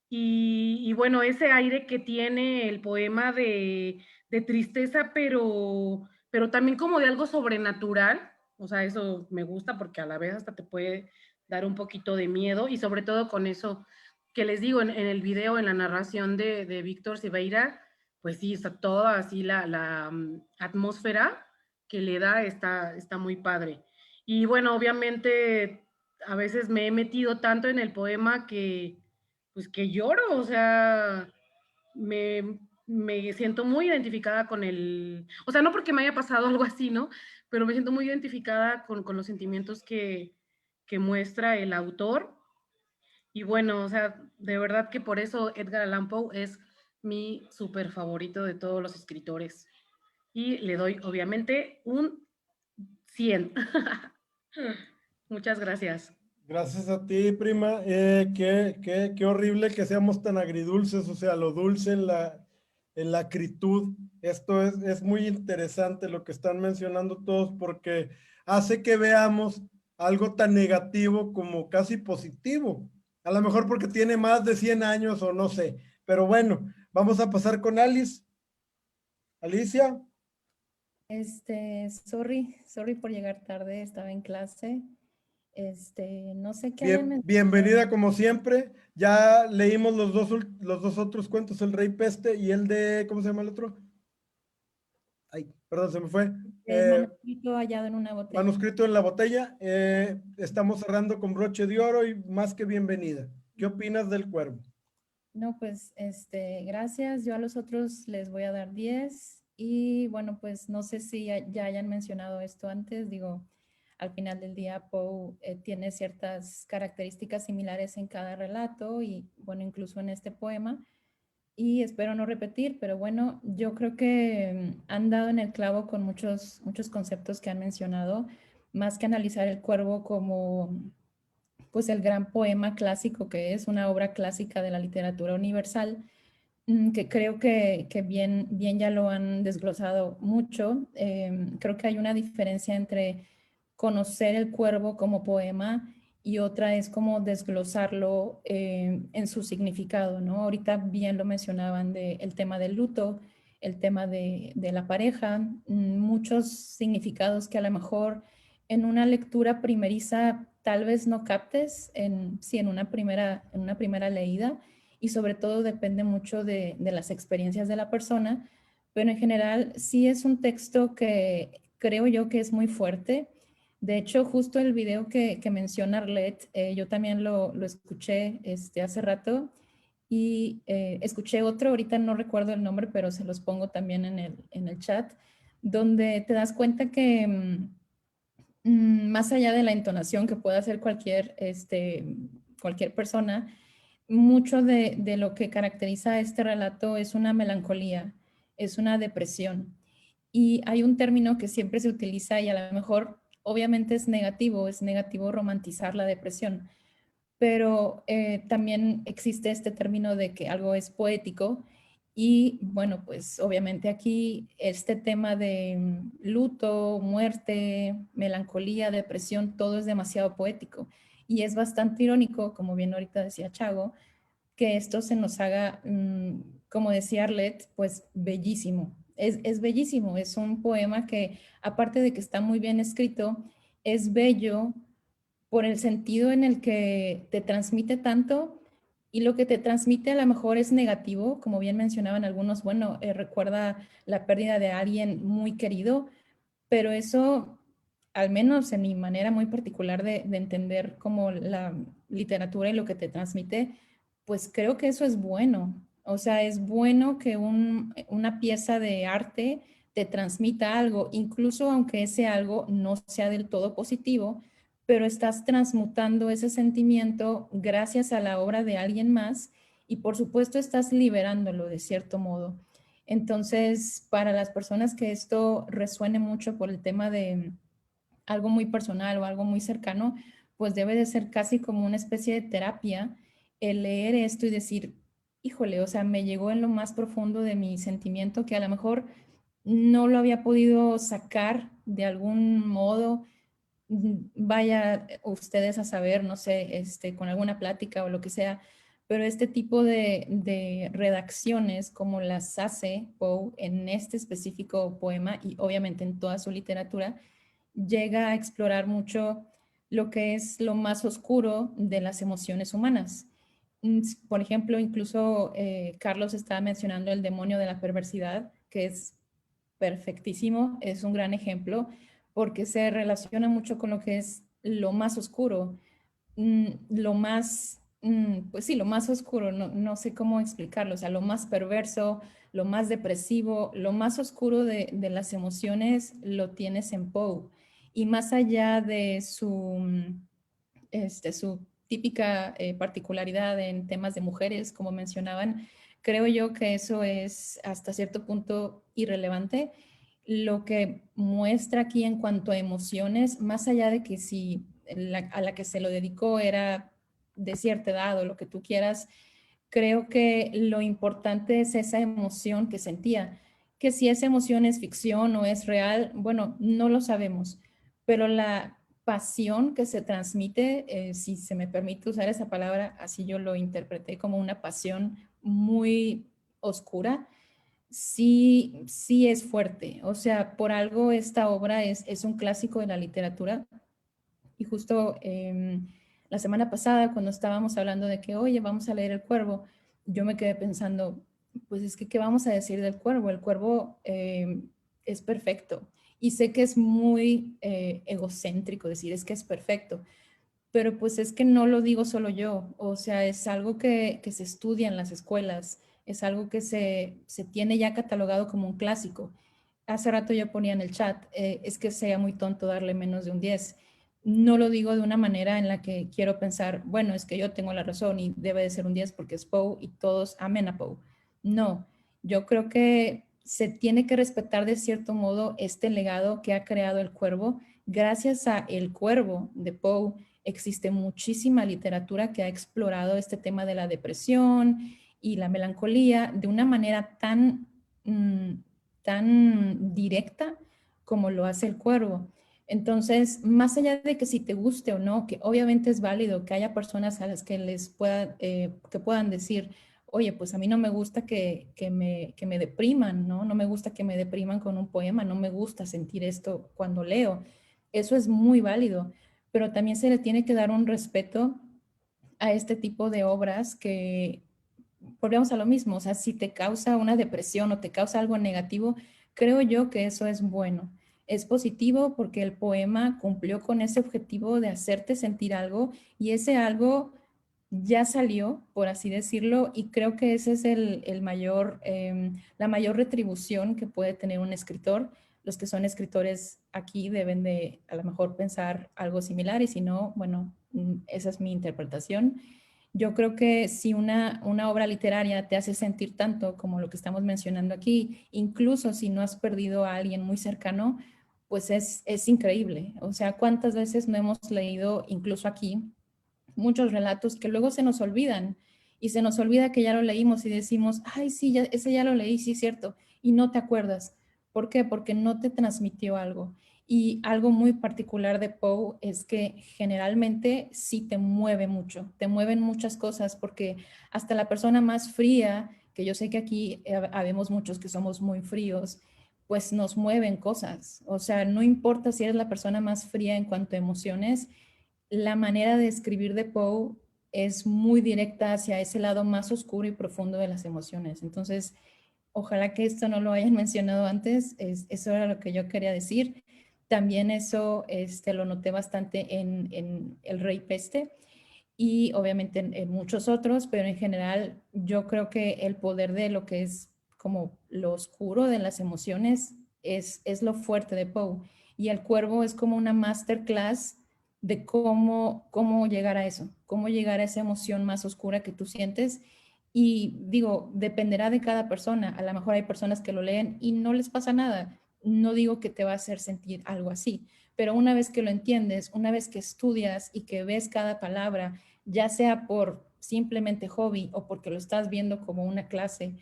Y bueno, ese aire que tiene el poema de tristeza, pero también como de algo sobrenatural, o sea, eso me gusta porque a la vez hasta te puede dar un poquito de miedo y sobre todo con eso que les digo en el video, en la narración de Víctor Siveira, pues sí, está toda así la atmósfera que le da está muy padre. Y bueno, obviamente a veces me he metido tanto en el poema que pues que lloro, o sea, me siento muy identificada con el, o sea, no porque me haya pasado algo así, ¿no? Pero me siento muy identificada con los sentimientos que muestra el autor. Y bueno, o sea, de verdad que por eso Edgar Allan Poe es mi súper favorito de todos los escritores. Y le doy, obviamente, un 100. Muchas gracias. Gracias a ti, prima. Qué horrible que seamos tan agridulces, o sea, lo dulce en la acritud. Esto es muy interesante lo que están mencionando todos porque hace que veamos algo tan negativo como casi positivo. A lo mejor porque tiene más de 100 años o no sé. Pero bueno, vamos a pasar con Alice. Alicia. Sorry por llegar tarde, estaba en clase. No sé qué hayan mencionado. Bienvenida como siempre. Ya leímos los dos otros cuentos, El Rey Peste y el de, ¿cómo se llama el otro? Ay, perdón, se me fue. El manuscrito hallado en una botella. Manuscrito en la botella. Estamos cerrando con broche de oro y más que bienvenida. ¿Qué opinas del Cuervo? No, pues, gracias. Yo a los otros les voy a dar 10. Y bueno, pues no sé si ya hayan mencionado esto antes. Digo, al final del día Poe tiene ciertas características similares en cada relato y bueno, incluso en este poema. Y espero no repetir, pero bueno, yo creo que han dado en el clavo con muchos conceptos que han mencionado, más que analizar el Cuervo como pues el gran poema clásico que es una obra clásica de la literatura universal, que creo que bien ya lo han desglosado mucho. Creo que hay una diferencia entre conocer el Cuervo como poema y otra es como desglosarlo en su significado, ¿no? Ahorita bien lo mencionaban el tema del luto, el tema de la pareja, muchos significados que a lo mejor en una lectura primeriza tal vez no captes en una primera leída, y sobre todo depende mucho de las experiencias de la persona, pero en general sí es un texto que creo yo que es muy fuerte. De hecho, justo el video que menciona Arlette, yo también lo escuché hace rato y escuché otro, ahorita no recuerdo el nombre, pero se los pongo también en el chat, donde te das cuenta que más allá de la entonación que pueda hacer cualquier persona, mucho de lo que caracteriza este relato es una melancolía, es una depresión. Y hay un término que siempre se utiliza y a lo mejor obviamente es negativo romantizar la depresión, pero también existe este término de que algo es poético y bueno, pues obviamente aquí este tema de luto, muerte, melancolía, depresión, todo es demasiado poético y es bastante irónico, como bien ahorita decía Chago, que esto se nos haga, como decía Arlette, pues bellísimo. Es bellísimo, es un poema que aparte de que está muy bien escrito, es bello por el sentido en el que te transmite tanto y lo que te transmite a lo mejor es negativo, como bien mencionaban algunos, bueno, recuerda la pérdida de alguien muy querido, pero eso, al menos en mi manera muy particular de entender como la literatura y lo que te transmite, pues creo que eso es bueno. O sea, es bueno que una pieza de arte te transmita algo, incluso aunque ese algo no sea del todo positivo, pero estás transmutando ese sentimiento gracias a la obra de alguien más y por supuesto estás liberándolo de cierto modo. Entonces, para las personas que esto resuene mucho por el tema de algo muy personal o algo muy cercano, pues debe de ser casi como una especie de terapia el leer esto y decir, híjole, o sea, me llegó en lo más profundo de mi sentimiento que a lo mejor no lo había podido sacar de algún modo. Vaya ustedes a saber, no sé, con alguna plática o lo que sea, pero este tipo de redacciones como las hace Poe en este específico poema y obviamente en toda su literatura, llega a explorar mucho lo que es lo más oscuro de las emociones humanas. Por ejemplo, incluso Carlos estaba mencionando el demonio de la perversidad, que es perfectísimo, es un gran ejemplo, porque se relaciona mucho con lo que es lo más oscuro, lo más, pues sí, lo más oscuro, no sé cómo explicarlo, o sea, lo más perverso, lo más depresivo, lo más oscuro de las emociones lo tienes en Poe. Y más allá de su típica particularidad en temas de mujeres, como mencionaban, creo yo que eso es hasta cierto punto irrelevante. Lo que muestra aquí en cuanto a emociones, más allá de que si a la que se lo dedicó era de cierta edad o lo que tú quieras, creo que lo importante es esa emoción que sentía, que si esa emoción es ficción o es real, bueno, no lo sabemos, pero la pasión que se transmite, si se me permite usar esa palabra, así yo lo interpreté como una pasión muy oscura, sí, sí es fuerte. O sea, por algo esta obra es un clásico de la literatura. Y justo la semana pasada, cuando estábamos hablando de que, oye, vamos a leer El Cuervo, yo me quedé pensando, pues es que, ¿qué vamos a decir del Cuervo? El Cuervo es perfecto. Y sé que es muy egocéntrico decir es que es perfecto, pero pues es que no lo digo solo yo, o sea, es algo que se estudia en las escuelas, es algo que se tiene ya catalogado como un clásico. Hace rato yo ponía en el chat, es que sea muy tonto darle menos de un 10. No lo digo de una manera en la que quiero pensar, bueno, es que yo tengo la razón y debe de ser un 10 porque es Poe y todos amen a Poe. No, yo creo que se tiene que respetar de cierto modo este legado que ha creado el Cuervo. Gracias a El Cuervo de Poe existe muchísima literatura que ha explorado este tema de la depresión y la melancolía de una manera tan directa como lo hace El Cuervo. Entonces, más allá de que si te guste o no, que obviamente es válido que haya personas a las que les que puedan decir, oye, pues a mí no me gusta que me depriman, ¿no? No me gusta que me depriman con un poema, no me gusta sentir esto cuando leo. Eso es muy válido, pero también se le tiene que dar un respeto a este tipo de obras que, volvemos a lo mismo, o sea, si te causa una depresión o te causa algo negativo, creo yo que eso es bueno. Es positivo porque el poema cumplió con ese objetivo de hacerte sentir algo y ese algo ya salió, por así decirlo, y creo que ese es la mayor retribución que puede tener un escritor. Los que son escritores aquí deben de a lo mejor pensar algo similar y si no, bueno, esa es mi interpretación. Yo creo que si una obra literaria te hace sentir tanto como lo que estamos mencionando aquí, incluso si no has perdido a alguien muy cercano, pues es increíble. O sea, ¿cuántas veces no hemos leído, incluso aquí, muchos relatos que luego se nos olvidan y se nos olvida que ya lo leímos y decimos, ay, sí, ese ya lo leí, sí, es cierto, y no te acuerdas. ¿Por qué? Porque no te transmitió algo. Y algo muy particular de Poe es que generalmente sí te mueve mucho, te mueven muchas cosas porque hasta la persona más fría, que yo sé que aquí habemos muchos que somos muy fríos, pues nos mueven cosas. O sea, no importa si eres la persona más fría en cuanto a emociones, la manera de escribir de Poe es muy directa hacia ese lado más oscuro y profundo de las emociones. Entonces, ojalá que esto no lo hayan mencionado antes, eso era lo que yo quería decir. También eso lo noté bastante en El Rey Peste. y obviamente en muchos otros, pero en general yo creo que el poder de lo que es como lo oscuro de las emociones es lo fuerte de Poe. Y El Cuervo es como una masterclass de cómo llegar a eso, cómo llegar a esa emoción más oscura que tú sientes. Y digo, dependerá de cada persona. A lo mejor hay personas que lo leen y no les pasa nada. No digo que te va a hacer sentir algo así, pero una vez que lo entiendes, una vez que estudias y que ves cada palabra, ya sea por simplemente hobby o porque lo estás viendo como una clase,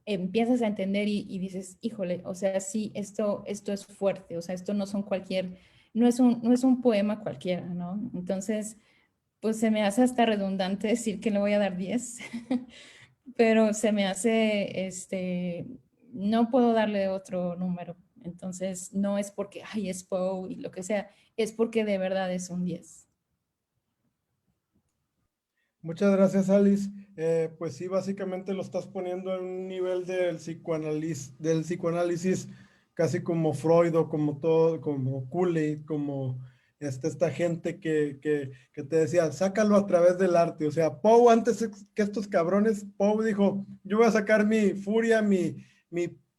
empiezas a entender y dices, híjole, o sea, sí, esto es fuerte, o sea, esto no son cualquier, no es un poema cualquiera, ¿no? Entonces, pues se me hace hasta redundante decir que le voy a dar 10, pero se me hace, no puedo darle otro número. Entonces, no es porque, ay, es Poe y lo que sea, es porque de verdad es un 10. Muchas gracias, Alice. Pues sí, básicamente lo estás poniendo en un nivel del psicoanálisis casi como Freud o como todo, como Cooley, como esta gente que te decía, sácalo a través del arte. O sea, Poe, antes que estos cabrones, Poe dijo, yo voy a sacar mi furia, mi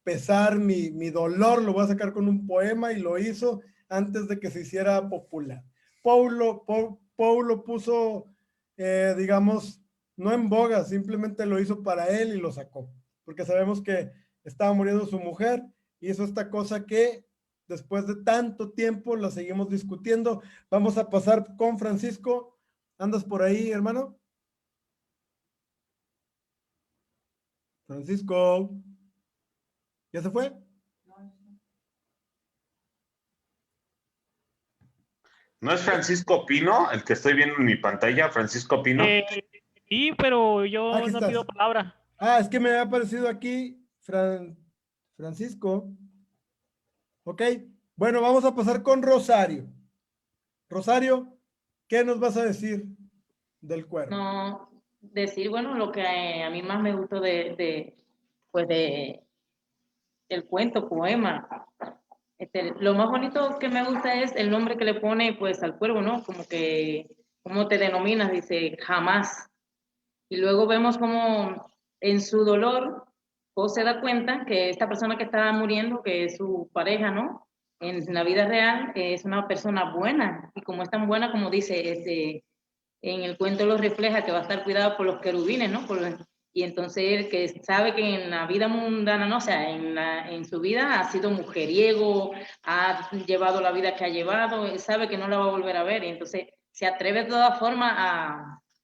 pesar, mi dolor, lo voy a sacar con un poema y lo hizo antes de que se hiciera popular. Poe lo puso digamos, no en boga, simplemente lo hizo para él y lo sacó, porque sabemos que estaba muriendo su mujer, y hizo esta cosa que después de tanto tiempo la seguimos discutiendo. Vamos a pasar con Francisco. ¿Andas por ahí, hermano? Francisco, ¿ya se fue? ¿No es Francisco Pino el que estoy viendo en mi pantalla? Francisco Pino. Sí, pero yo Aquí no estás. pido palabra. Es que me ha aparecido aquí Francisco. Ok, bueno, vamos a pasar con Rosario. Rosario, ¿qué nos vas a decir del Cuervo? No, decir, bueno, lo que a mí más me gustó pues el cuento, poema. Lo más bonito que me gusta es el nombre que le pone pues al cuervo, ¿no? Como que, ¿cómo te denominas? Dice, jamás. Y luego vemos como en su dolor, Poe se da cuenta que esta persona que está muriendo, que es su pareja, ¿no? En la vida real es una persona buena, y como es tan buena, como dice, en el cuento lo refleja, que va a estar cuidado por los querubines, ¿no? Y entonces él que sabe que en la vida mundana, no, o sea, en su vida ha sido mujeriego, ha llevado la vida que ha llevado, él sabe que no la va a volver a ver, y entonces se atreve de todas formas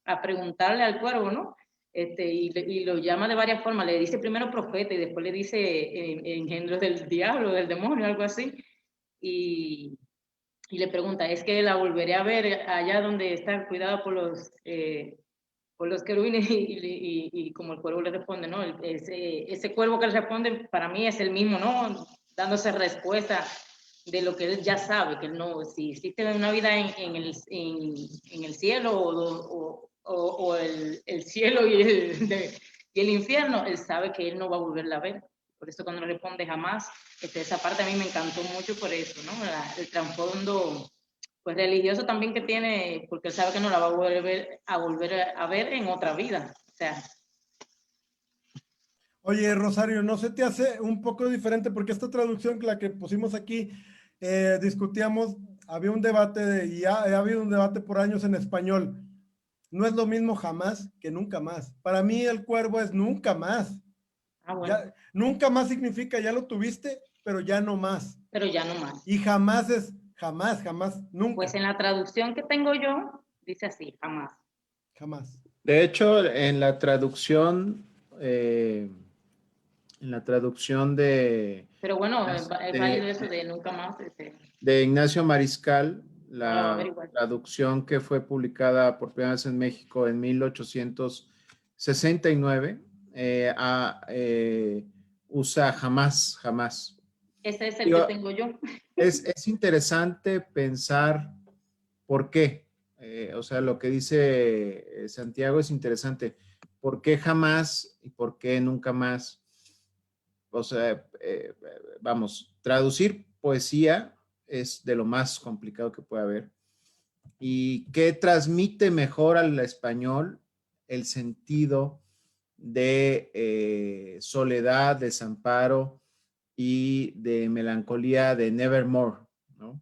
a preguntarle al cuervo, ¿no? Y lo llama de varias formas, le dice primero profeta y después le dice engendro del diablo, del demonio, algo así, y le pregunta, ¿es que la volveré a ver allá donde está cuidada por los querubines? Y como el cuervo le responde, ¿no? Ese cuervo que le responde para mí es el mismo, ¿no? Dándose respuesta de lo que él ya sabe, que él no, si existe una vida en el cielo o el cielo y el infierno, él sabe que él no va a volverla a ver. Por eso cuando le responde jamás, esa parte a mí me encantó mucho por eso, ¿no? El trasfondo pues religioso también que tiene, porque él sabe que no la va a volver a ver en otra vida. O sea, Oye, Rosario, ¿no se te hace un poco diferente? Porque esta traducción, la que pusimos aquí, discutíamos, había un debate y ha habido un debate por años en español. No es lo mismo jamás que nunca más. Para mí el cuervo es nunca más. bueno. Nunca más significa ya lo tuviste, pero ya no más. Pero ya no más. Y jamás es jamás, jamás, nunca. Pues en la traducción que tengo yo, dice así, jamás. Jamás. De hecho, en la traducción de... Pero bueno, es válido eso de nunca más. De Ignacio Mariscal, la averiguar. traducción que fue publicada por primera vez en México en 1869, usa jamás, jamás. Ese es el que tengo yo. Es interesante pensar por qué. O sea, lo que dice Santiago es interesante. ¿Por qué jamás y por qué nunca más? O sea, vamos, traducir poesía es de lo más complicado que puede haber. y que transmite mejor al español el sentido de soledad, desamparo y de melancolía de Nevermore, ¿no?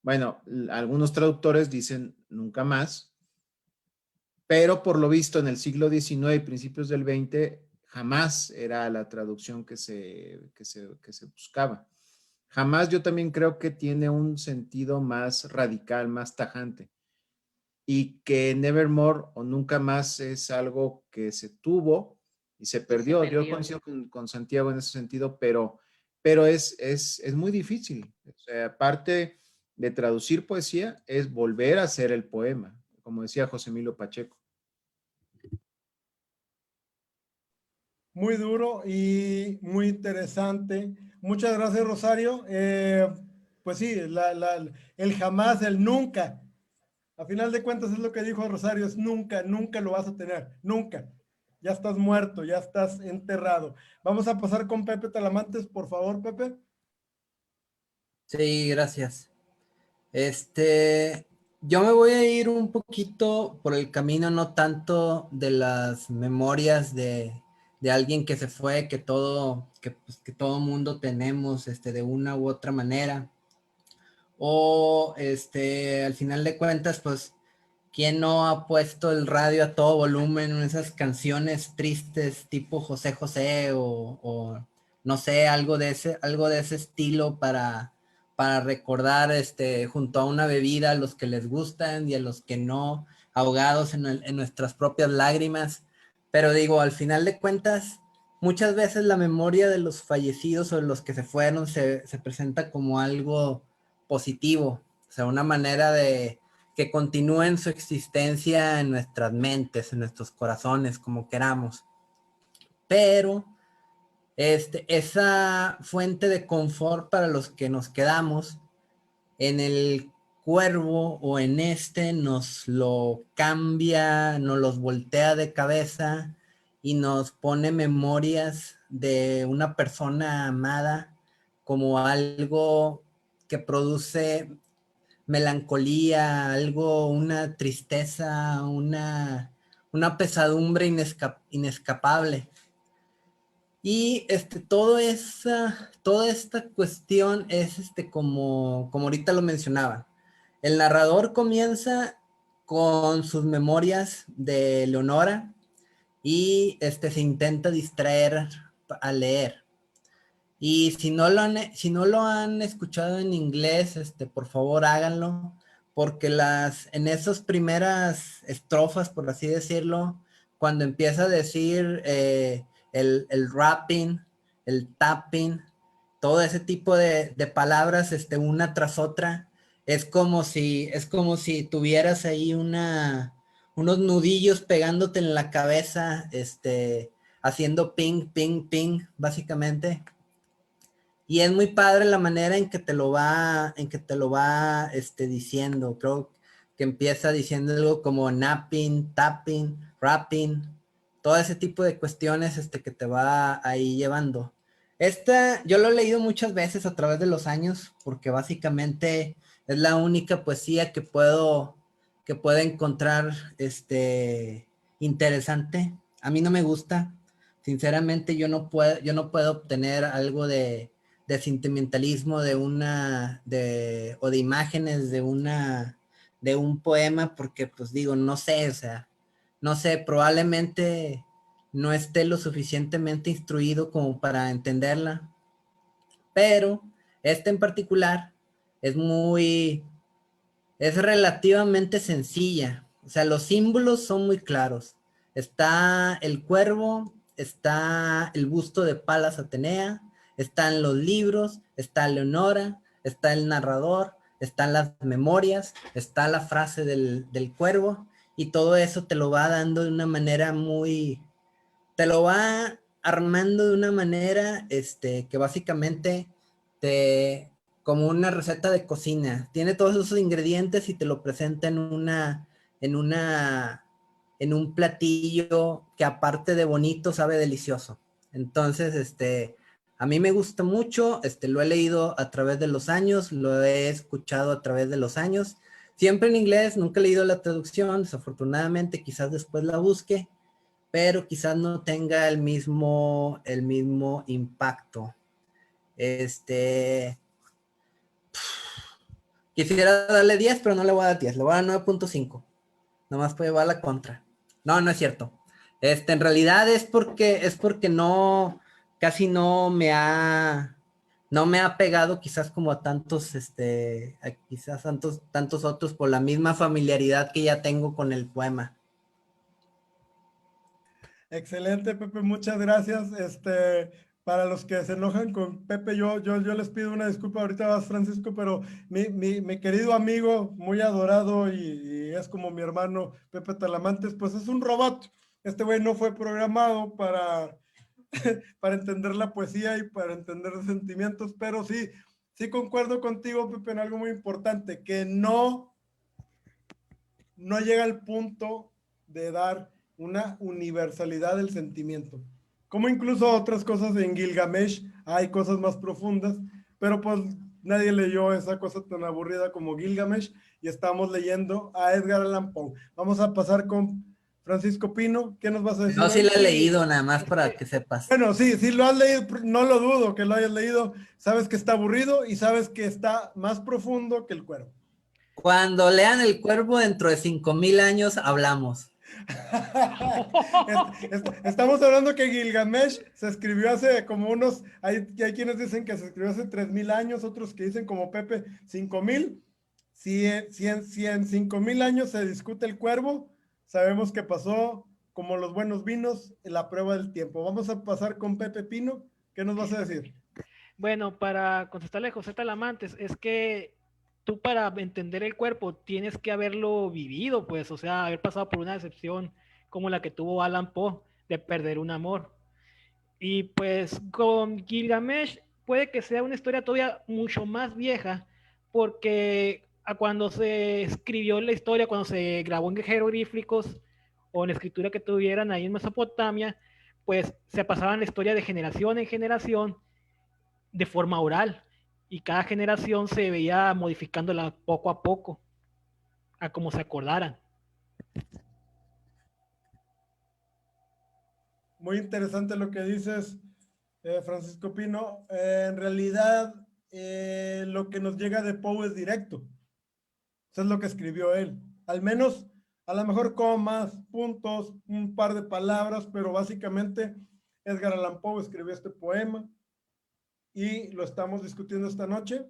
Bueno, algunos traductores dicen nunca más, pero por lo visto en el siglo XIX y principios del XX jamás era la traducción que se buscaba. Jamás yo también creo que tiene un sentido más radical, más tajante. Y que Nevermore o nunca más es algo que se tuvo y se perdió. Yo coincido con Santiago en ese sentido, pero es muy difícil. O sea, aparte de traducir poesía, es volver a hacer el poema, como decía José Emilio Pacheco. Muy duro y muy interesante. Muchas gracias, Rosario. Pues sí, el jamás, el nunca. A final de cuentas es lo que dijo Rosario, es nunca, nunca lo vas a tener, nunca. Ya estás muerto, ya estás enterrado. Vamos a pasar con Pepe Talamantes, por favor, Pepe. Sí, gracias. Yo me voy a ir un poquito por el camino, no tanto de las memorias de alguien que se fue, que todo mundo tenemos, de una u otra manera. O, al final de cuentas, pues, ¿quién no ha puesto el radio a todo volumen en esas canciones tristes tipo José José o no sé, algo de ese estilo para recordar junto a una bebida a los que les gustan y a los que no, ahogados en nuestras propias lágrimas? Pero digo, al final de cuentas, muchas veces la memoria de los fallecidos o de los que se fueron se presenta como algo positivo, o sea, una manera de que continúen su existencia en nuestras mentes, en nuestros corazones, como queramos. Pero esa fuente de confort para los que nos quedamos, en el Cuervo o en nos lo cambia, nos los voltea de cabeza y nos pone memorias de una persona amada como algo que produce melancolía, algo, una tristeza, una pesadumbre inescapable. Y toda esta cuestión es como ahorita lo mencionaba. El narrador comienza con sus memorias de Leonora y se intenta distraer al leer. Y si no lo han escuchado en inglés, por favor háganlo, porque en esas primeras estrofas, por así decirlo, cuando empieza a decir el rapping, el tapping, todo ese tipo de palabras, una tras otra, es como si tuvieras ahí unos nudillos pegándote en la cabeza, haciendo ping, ping, ping, básicamente. Y es muy padre la manera en que te lo va diciendo. Creo que empieza diciendo algo como napping, tapping, rapping, todo ese tipo de cuestiones que te va ahí llevando. Yo lo he leído muchas veces a través de los años, porque básicamente es la única poesía que puedo encontrar interesante. A mí no me gusta. Sinceramente, yo no puedo obtener algo de sentimentalismo o de imágenes de un poema, porque pues digo, no sé, o sea, no sé, probablemente no esté lo suficientemente instruido como para entenderla, pero en particular es relativamente sencilla, o sea, los símbolos son muy claros. Está el cuervo, está el busto de Palas Atenea, están los libros, está Leonora, está el narrador, están las memorias, está la frase del cuervo, y todo eso te lo va dando de una manera te lo va armando de una manera que básicamente como una receta de cocina, tiene todos esos ingredientes y te lo presenta en un platillo que aparte de bonito sabe delicioso. Entonces, a mí me gusta mucho, lo he leído a través de los años, lo he escuchado a través de los años. Siempre en inglés, nunca he leído la traducción, desafortunadamente, quizás después la busque, pero quizás no tenga el mismo impacto. Quisiera darle 10, pero no le voy a dar 10, le voy a dar 9.5. Nomás puede llevar la contra. No, no es cierto. En realidad es porque no, casi no me ha pegado quizás como a tantos, quizás tantos otros por la misma familiaridad que ya tengo con el poema. Excelente, Pepe, muchas gracias. Para los que se enojan con Pepe, yo les pido una disculpa, ahorita vas, Francisco, pero mi querido amigo, muy adorado y es como mi hermano Pepe Talamantes, pues es un robot. Este güey no fue programado para entender la poesía y para entender los sentimientos, pero sí concuerdo contigo, Pepe, en algo muy importante, que no llega al punto de dar una universalidad del sentimiento. Como incluso otras cosas en Gilgamesh hay cosas más profundas, pero pues nadie leyó esa cosa tan aburrida como Gilgamesh y estamos leyendo a Edgar Allan Poe. Vamos a pasar con Francisco Pino. ¿Qué nos vas a decir? No, sí la he leído, nada más para que sepas. Bueno, sí lo has leído, no lo dudo que lo hayas leído. Sabes que está aburrido y sabes que está más profundo que el Cuervo. Cuando lean El Cuervo dentro de 5,000 años hablamos. Estamos hablando que Gilgamesh se escribió hace como hay quienes dicen que se escribió hace 3,000 años, otros que dicen como Pepe 5,000. Si en 5,000 años se discute el Cuervo, sabemos que pasó como los buenos vinos en la prueba del tiempo. Vamos a pasar con Pepe Pino. ¿Qué nos vas a decir? Bueno, para contestarle a José Talamantes, es que tú para entender el cuerpo tienes que haberlo vivido, pues, o sea, haber pasado por una decepción como la que tuvo Allan Poe de perder un amor. Y pues con Gilgamesh puede que sea una historia todavía mucho más vieja, porque cuando se escribió la historia, cuando se grabó en jeroglíficos o en escritura que tuvieran ahí en Mesopotamia, pues se pasaban la historia de generación en generación de forma oral y cada generación se veía modificándola poco a poco a como se acordaran. Muy interesante lo que dices, Francisco Pino. En realidad, lo que nos llega de Poe es directo. Eso es lo que escribió él. Al menos, a lo mejor comas, puntos, un par de palabras, pero básicamente Edgar Allan Poe escribió este poema y lo estamos discutiendo esta noche.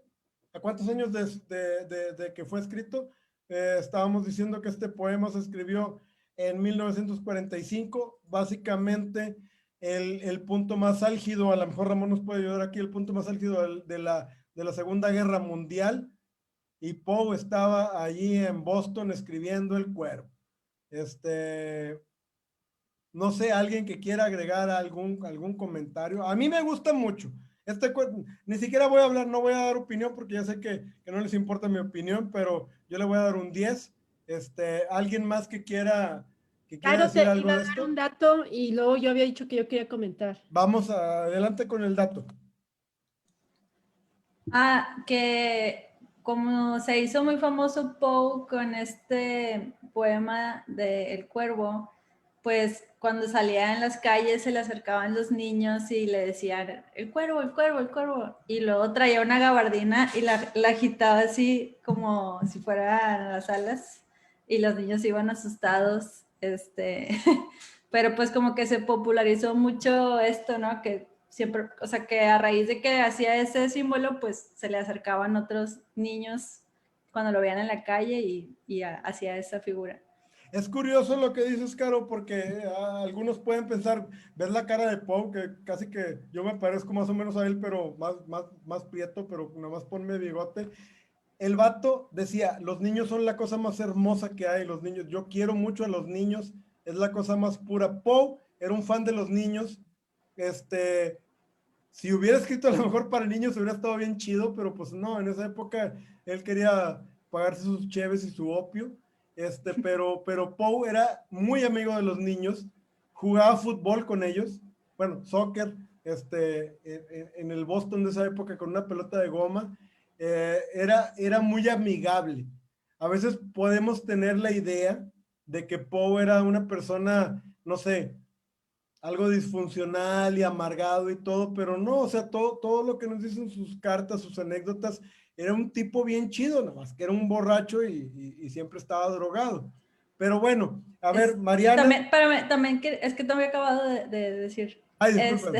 ¿A cuántos años de que fue escrito? Estábamos diciendo que este poema se escribió en 1945, básicamente el punto más álgido, a lo mejor Ramón nos puede ayudar aquí, el punto más álgido de la Segunda Guerra Mundial, y Poe estaba allí en Boston escribiendo El Cuervo. No sé, alguien que quiera agregar algún comentario. A mí me gusta mucho. Ni siquiera voy a hablar, no voy a dar opinión porque ya sé que no les importa mi opinión, pero yo le voy a dar un 10. ¿Alguien más que quiera Claro, decir te algo iba a de dar esto? un dato y luego yo había dicho que yo quería comentar. Vamos adelante con el dato. Que como se hizo muy famoso Poe con este poema de El Cuervo, pues cuando salía en las calles se le acercaban los niños y le decían, el cuervo, el cuervo, el cuervo. Y luego traía una gabardina y la agitaba así como si fueran las alas y los niños iban asustados. Pero pues como que se popularizó mucho esto, ¿no? Que siempre, o sea, que a raíz de que hacía ese símbolo, pues se le acercaban otros niños cuando lo veían en la calle y hacía esa figura. Es curioso lo que dices, Caro, porque algunos pueden pensar, ves la cara de Poe, que casi que yo me parezco más o menos a él, pero más prieto, pero nada más ponme bigote. El vato decía, los niños son la cosa más hermosa que hay, los niños, yo quiero mucho a los niños, es la cosa más pura. Poe era un fan de los niños, si hubiera escrito a lo mejor para niños hubiera estado bien chido, pero pues no, en esa época él quería pagarse sus cheves y su opio, pero Poe era muy amigo de los niños, jugaba fútbol con ellos, bueno, soccer, en el Boston de esa época con una pelota de goma, era muy amigable. a veces podemos tener la idea de que Poe era una persona, no sé, algo disfuncional y amargado y todo, pero no, o sea, todo lo que nos dicen sus cartas, sus anécdotas, era un tipo bien chido, nada más que era un borracho y siempre estaba drogado. Pero bueno, a ver, Mariana. También, espérame, también es que también he acabado de decir. Ay, disculpa.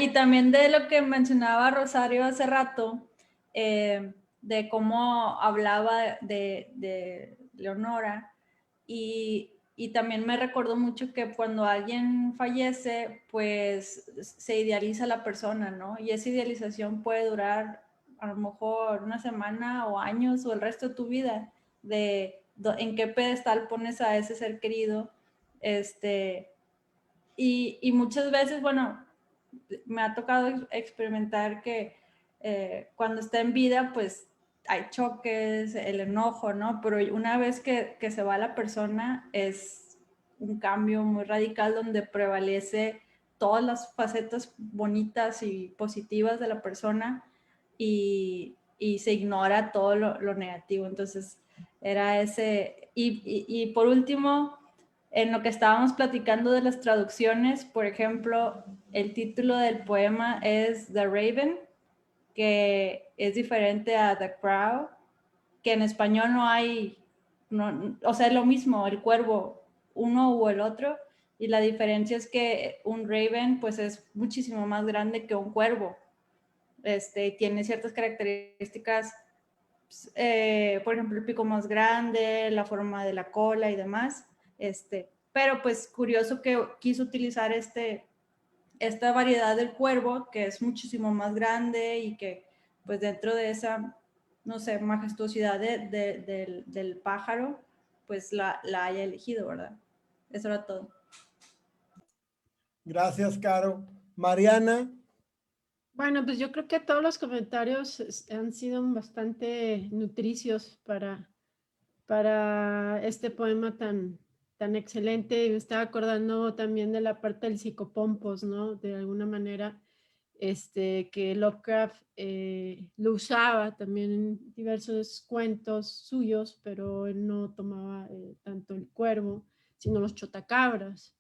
Y también de lo que mencionaba Rosario hace rato, de cómo hablaba de Leonora, y también me recordó mucho que cuando alguien fallece, pues se idealiza la persona, ¿no? Y esa idealización puede durar a lo mejor una semana o años o el resto de tu vida, de en qué pedestal pones a ese ser querido, y muchas veces, bueno, me ha tocado experimentar que cuando está en vida, pues hay choques, el enojo, ¿no? Pero una vez que se va la persona, es un cambio muy radical donde prevalece todas las facetas bonitas y positivas de la persona y se ignora todo lo negativo. Entonces, era ese. Y por último, en lo que estábamos platicando de las traducciones, por ejemplo, el título del poema es The Raven, que es diferente a The Crow, que en español no hay, no, o sea, es lo mismo, el cuervo, uno o el otro, y la diferencia es que un raven pues es muchísimo más grande que un cuervo, tiene ciertas características, por ejemplo, el pico más grande, la forma de la cola y demás, pero pues curioso que quiso utilizar esta variedad del cuervo, que es muchísimo más grande y que pues dentro de esa, no sé, majestuosidad del pájaro, pues la haya elegido, ¿verdad? Eso era todo. Gracias, Caro. Mariana. Bueno, pues yo creo que todos los comentarios han sido bastante nutricios para este poema tan excelente. Me estaba acordando también de la parte del psicopompos, ¿no? De alguna manera, que Lovecraft lo usaba también en diversos cuentos suyos, pero él no tomaba tanto el cuervo, sino los chotacabras.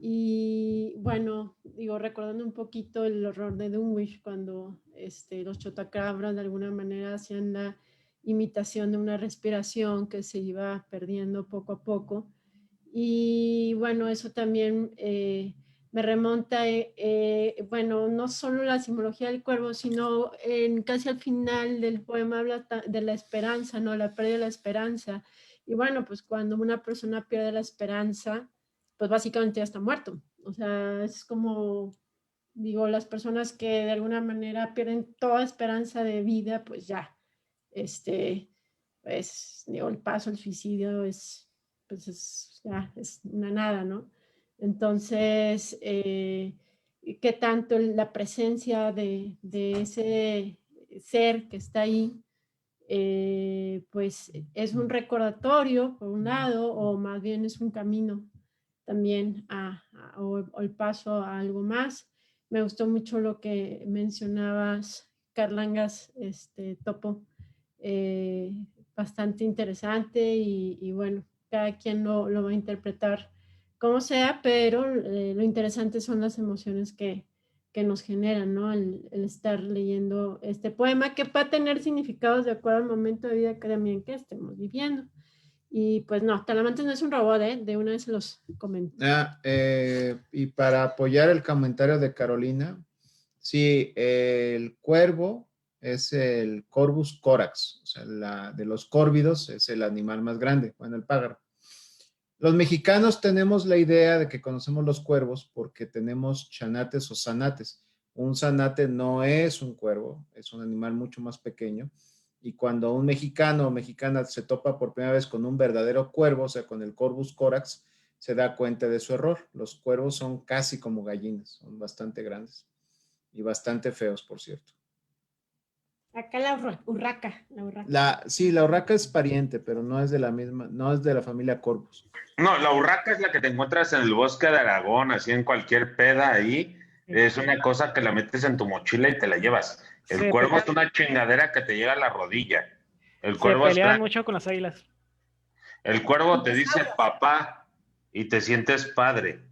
Y bueno, digo, recordando un poquito el horror de Dunwich, cuando los chotacabras de alguna manera hacían la imitación de una respiración que se iba perdiendo poco a poco. Y bueno, eso también me remonta, bueno, no solo la simbología del cuervo, sino casi al final del poema habla de la esperanza, ¿no? La pérdida de la esperanza. Y bueno, pues cuando una persona pierde la esperanza, pues básicamente ya está muerto. O sea, es como, digo, las personas que de alguna manera pierden toda esperanza de vida, pues ya, pues, digo, el paso al suicidio pues ya es una nada, ¿no? Entonces, ¿qué tanto la presencia de ese ser que está ahí, pues es un recordatorio, por un lado, o más bien es un camino también o el paso a algo más? Me gustó mucho lo que mencionabas, Carlangas, Topo, bastante interesante y bueno, cada quien lo va a interpretar como sea, pero lo interesante son las emociones que nos generan, ¿no? El estar leyendo este poema, que va a tener significados de acuerdo al momento de vida que también que estemos viviendo. Y pues no, Talamantes no es un robot, de una vez los comento. Y para apoyar el comentario de Carolina, sí, el cuervo es el Corvus corax, o sea, de los córvidos es el animal más grande, bueno, el pájaro. Los mexicanos tenemos la idea de que conocemos los cuervos porque tenemos chanates o zanates. Un zanate no es un cuervo, es un animal mucho más pequeño. Y cuando un mexicano o mexicana se topa por primera vez con un verdadero cuervo, o sea, con el Corvus corax, se da cuenta de su error. Los cuervos son casi como gallinas, son bastante grandes y bastante feos, por cierto. Acá la urraca. Sí, la urraca es pariente, pero no es de la misma, no es de la familia Corvus. No, la urraca es la que te encuentras en el bosque de Aragón, así en cualquier peda ahí. Es una cosa que la metes en tu mochila y te la llevas. El cuervo es una chingadera que te llega a la rodilla. El Se cuervo es pelean crack. mucho con las águilas. El cuervo te dice papá y te sientes padre.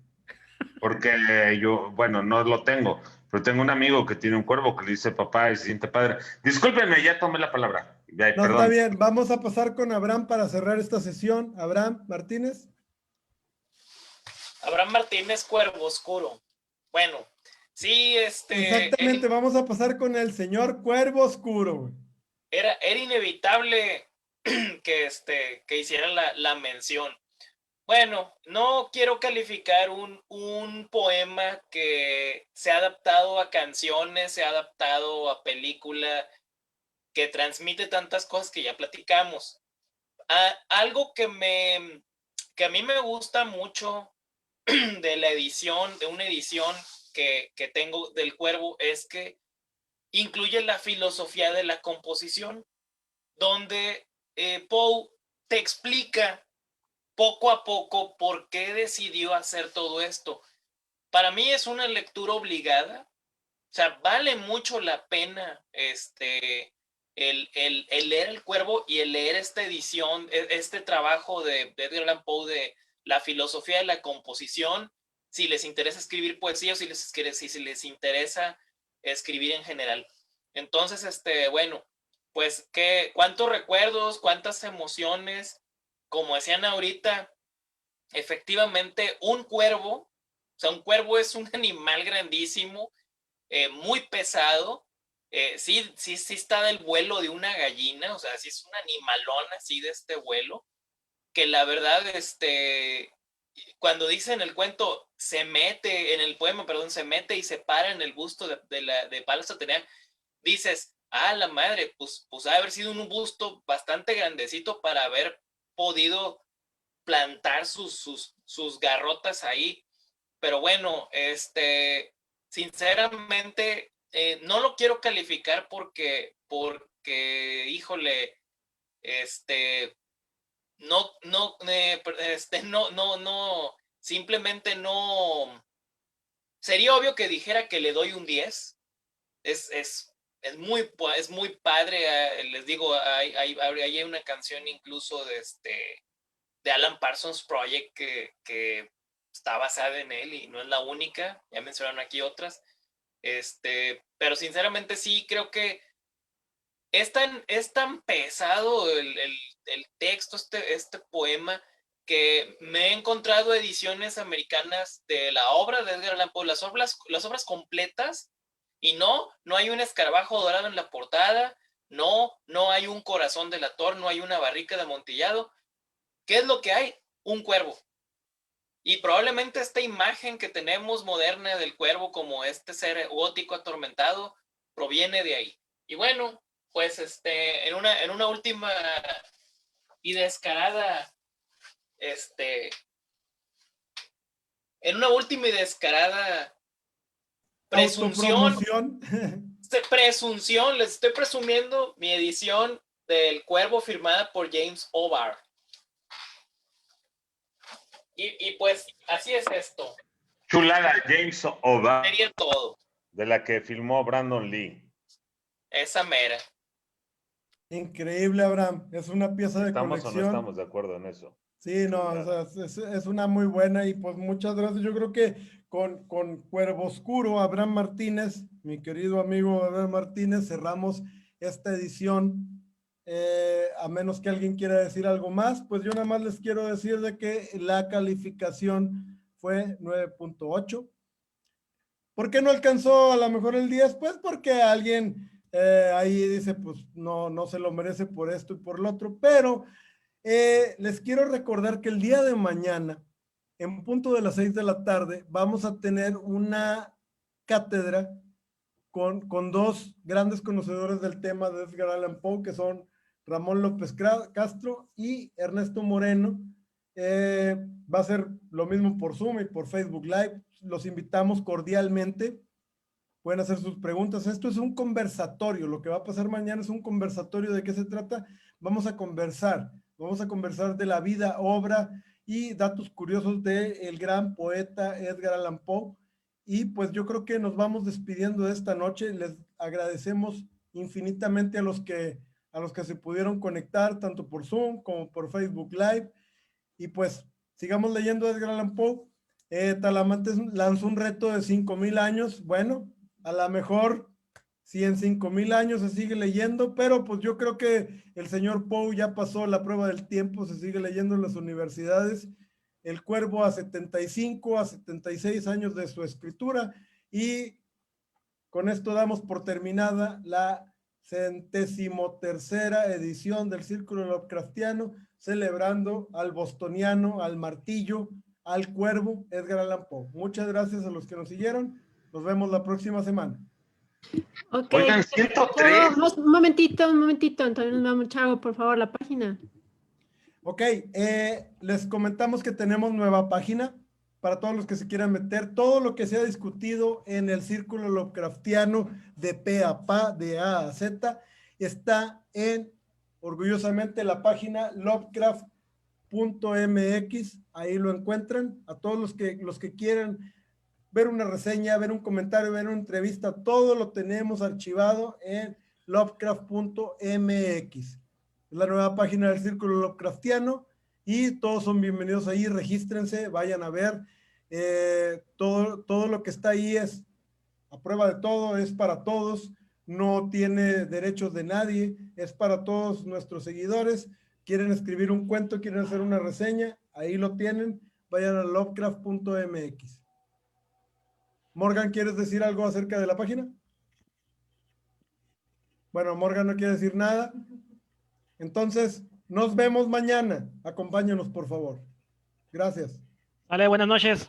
Porque yo, bueno, no lo tengo, pero tengo un amigo que tiene un cuervo que le dice papá y se siente padre. Discúlpenme, ya tomé la palabra. Ya, No, perdón. está bien. Vamos a pasar con Abraham para cerrar esta sesión. Abraham Martínez. Abraham Martínez, Cuervo Oscuro. Bueno, sí, Exactamente, vamos a pasar con el señor Cuervo Oscuro. era inevitable que hiciera la mención. Bueno, no quiero calificar un poema que se ha adaptado a canciones, se ha adaptado a película, que transmite tantas cosas que ya platicamos. Algo que a mí me gusta mucho de la edición, de una edición que tengo del Cuervo, es que incluye la filosofía de la composición, donde Poe te explica poco a poco por qué decidió hacer todo esto. Para mí es una lectura obligada, o sea, vale mucho la pena el leer El Cuervo y el leer esta edición, este trabajo de Edgar Allan Poe de la filosofía de la composición, si les interesa escribir poesía o si les interesa escribir en general. Entonces, bueno, pues, ¿cuántos recuerdos, cuántas emociones? Como decían ahorita, efectivamente, un cuervo, o sea, un cuervo es un animal grandísimo, muy pesado, sí está del vuelo de una gallina, o sea, sí es un animalón así de este vuelo, que la verdad, cuando dice en el cuento, en el poema, perdón, se mete y se para en el busto de Palas Atenea, dices, la madre, pues ha de haber sido un busto bastante grandecito para haber podido plantar sus garrotas ahí. Pero bueno, sinceramente, no lo quiero calificar porque, híjole, simplemente no, sería obvio que dijera que le doy un 10. Es muy padre, les digo, hay una canción incluso de Alan Parsons Project que está basada en él y no es la única, ya mencionaron aquí otras, pero sinceramente sí creo que es tan pesado el texto, este poema, que me he encontrado ediciones americanas de la obra de Edgar Allan Poe, las obras completas, y no hay un escarabajo dorado en la portada, no hay un corazón delator, no hay una barrica de amontillado. ¿Qué es lo que hay? Un cuervo. Y probablemente esta imagen que tenemos moderna del cuervo como este ser gótico atormentado proviene de ahí. Y bueno, pues en una última y descarada presunción, les estoy presumiendo mi edición del Cuervo firmada por James O'Barr. Y pues así es esto. Chulada, James O'Barr. Sería todo. De la que filmó Brandon Lee. Esa mera. Increíble, Abraham. Es una pieza de colección. ¿Estamos o no estamos de acuerdo en eso? Sí, no, o sea, es una muy buena y pues muchas gracias. Yo creo que con Cuervo Oscuro, Abraham Martínez, mi querido amigo Abraham Martínez, cerramos esta edición. A menos que alguien quiera decir algo más, pues yo nada más les quiero decir de que la calificación fue 9.8. ¿Por qué no alcanzó a lo mejor el 10? Pues porque alguien ahí dice, pues no se lo merece por esto y por lo otro, pero les quiero recordar que el día de mañana, en punto de las 6 de la tarde, vamos a tener una cátedra con dos grandes conocedores del tema de Edgar Allan Poe, que son Ramón López Castro y Ernesto Moreno. Va a ser lo mismo por Zoom y por Facebook Live. Los invitamos cordialmente. Pueden hacer sus preguntas. Esto es un conversatorio. Lo que va a pasar mañana es un conversatorio. ¿De qué se trata? Vamos a conversar de la vida, obra y datos curiosos del gran poeta Edgar Allan Poe. Y pues yo creo que nos vamos despidiendo de esta noche. Les agradecemos infinitamente a los que a los que se pudieron conectar tanto por Zoom como por Facebook Live. Y pues sigamos leyendo a Edgar Allan Poe. Talamantes lanzó un reto de 5,000 años. Bueno, a lo mejor si en 5,000 años se sigue leyendo, pero pues yo creo que el señor Poe ya pasó la prueba del tiempo, se sigue leyendo en las universidades. El Cuervo a 75, a 76 años de su escritura, y con esto damos por terminada la 113ª edición del Círculo Lovecraftiano, celebrando al bostoniano, al martillo, al cuervo, Edgar Allan Poe. Muchas gracias a los que nos siguieron. Nos vemos la próxima semana. Ok. Oigan, 103. Un momentito, Antonio Chago, por favor, la página. Ok, les comentamos que tenemos nueva página para todos los que se quieran meter. Todo lo que se ha discutido en el Círculo Lovecraftiano de pe a pa, de A a Z, está en, orgullosamente, la página lovecraft.mx. Ahí lo encuentran. A todos los que quieran ver una reseña, ver un comentario, ver una entrevista, todo lo tenemos archivado en lovecraft.mx. Es la nueva página del Círculo Lovecraftiano y todos son bienvenidos ahí. Regístrense, vayan a ver. Todo lo que está ahí es a prueba de todo, es para todos, no tiene derechos de nadie, es para todos nuestros seguidores. Quieren escribir un cuento, quieren hacer una reseña, ahí lo tienen. Vayan a lovecraft.mx. Morgan, ¿quieres decir algo acerca de la página? Bueno, Morgan no quiere decir nada. Entonces, nos vemos mañana. Acompáñanos, por favor. Gracias. Vale, buenas noches.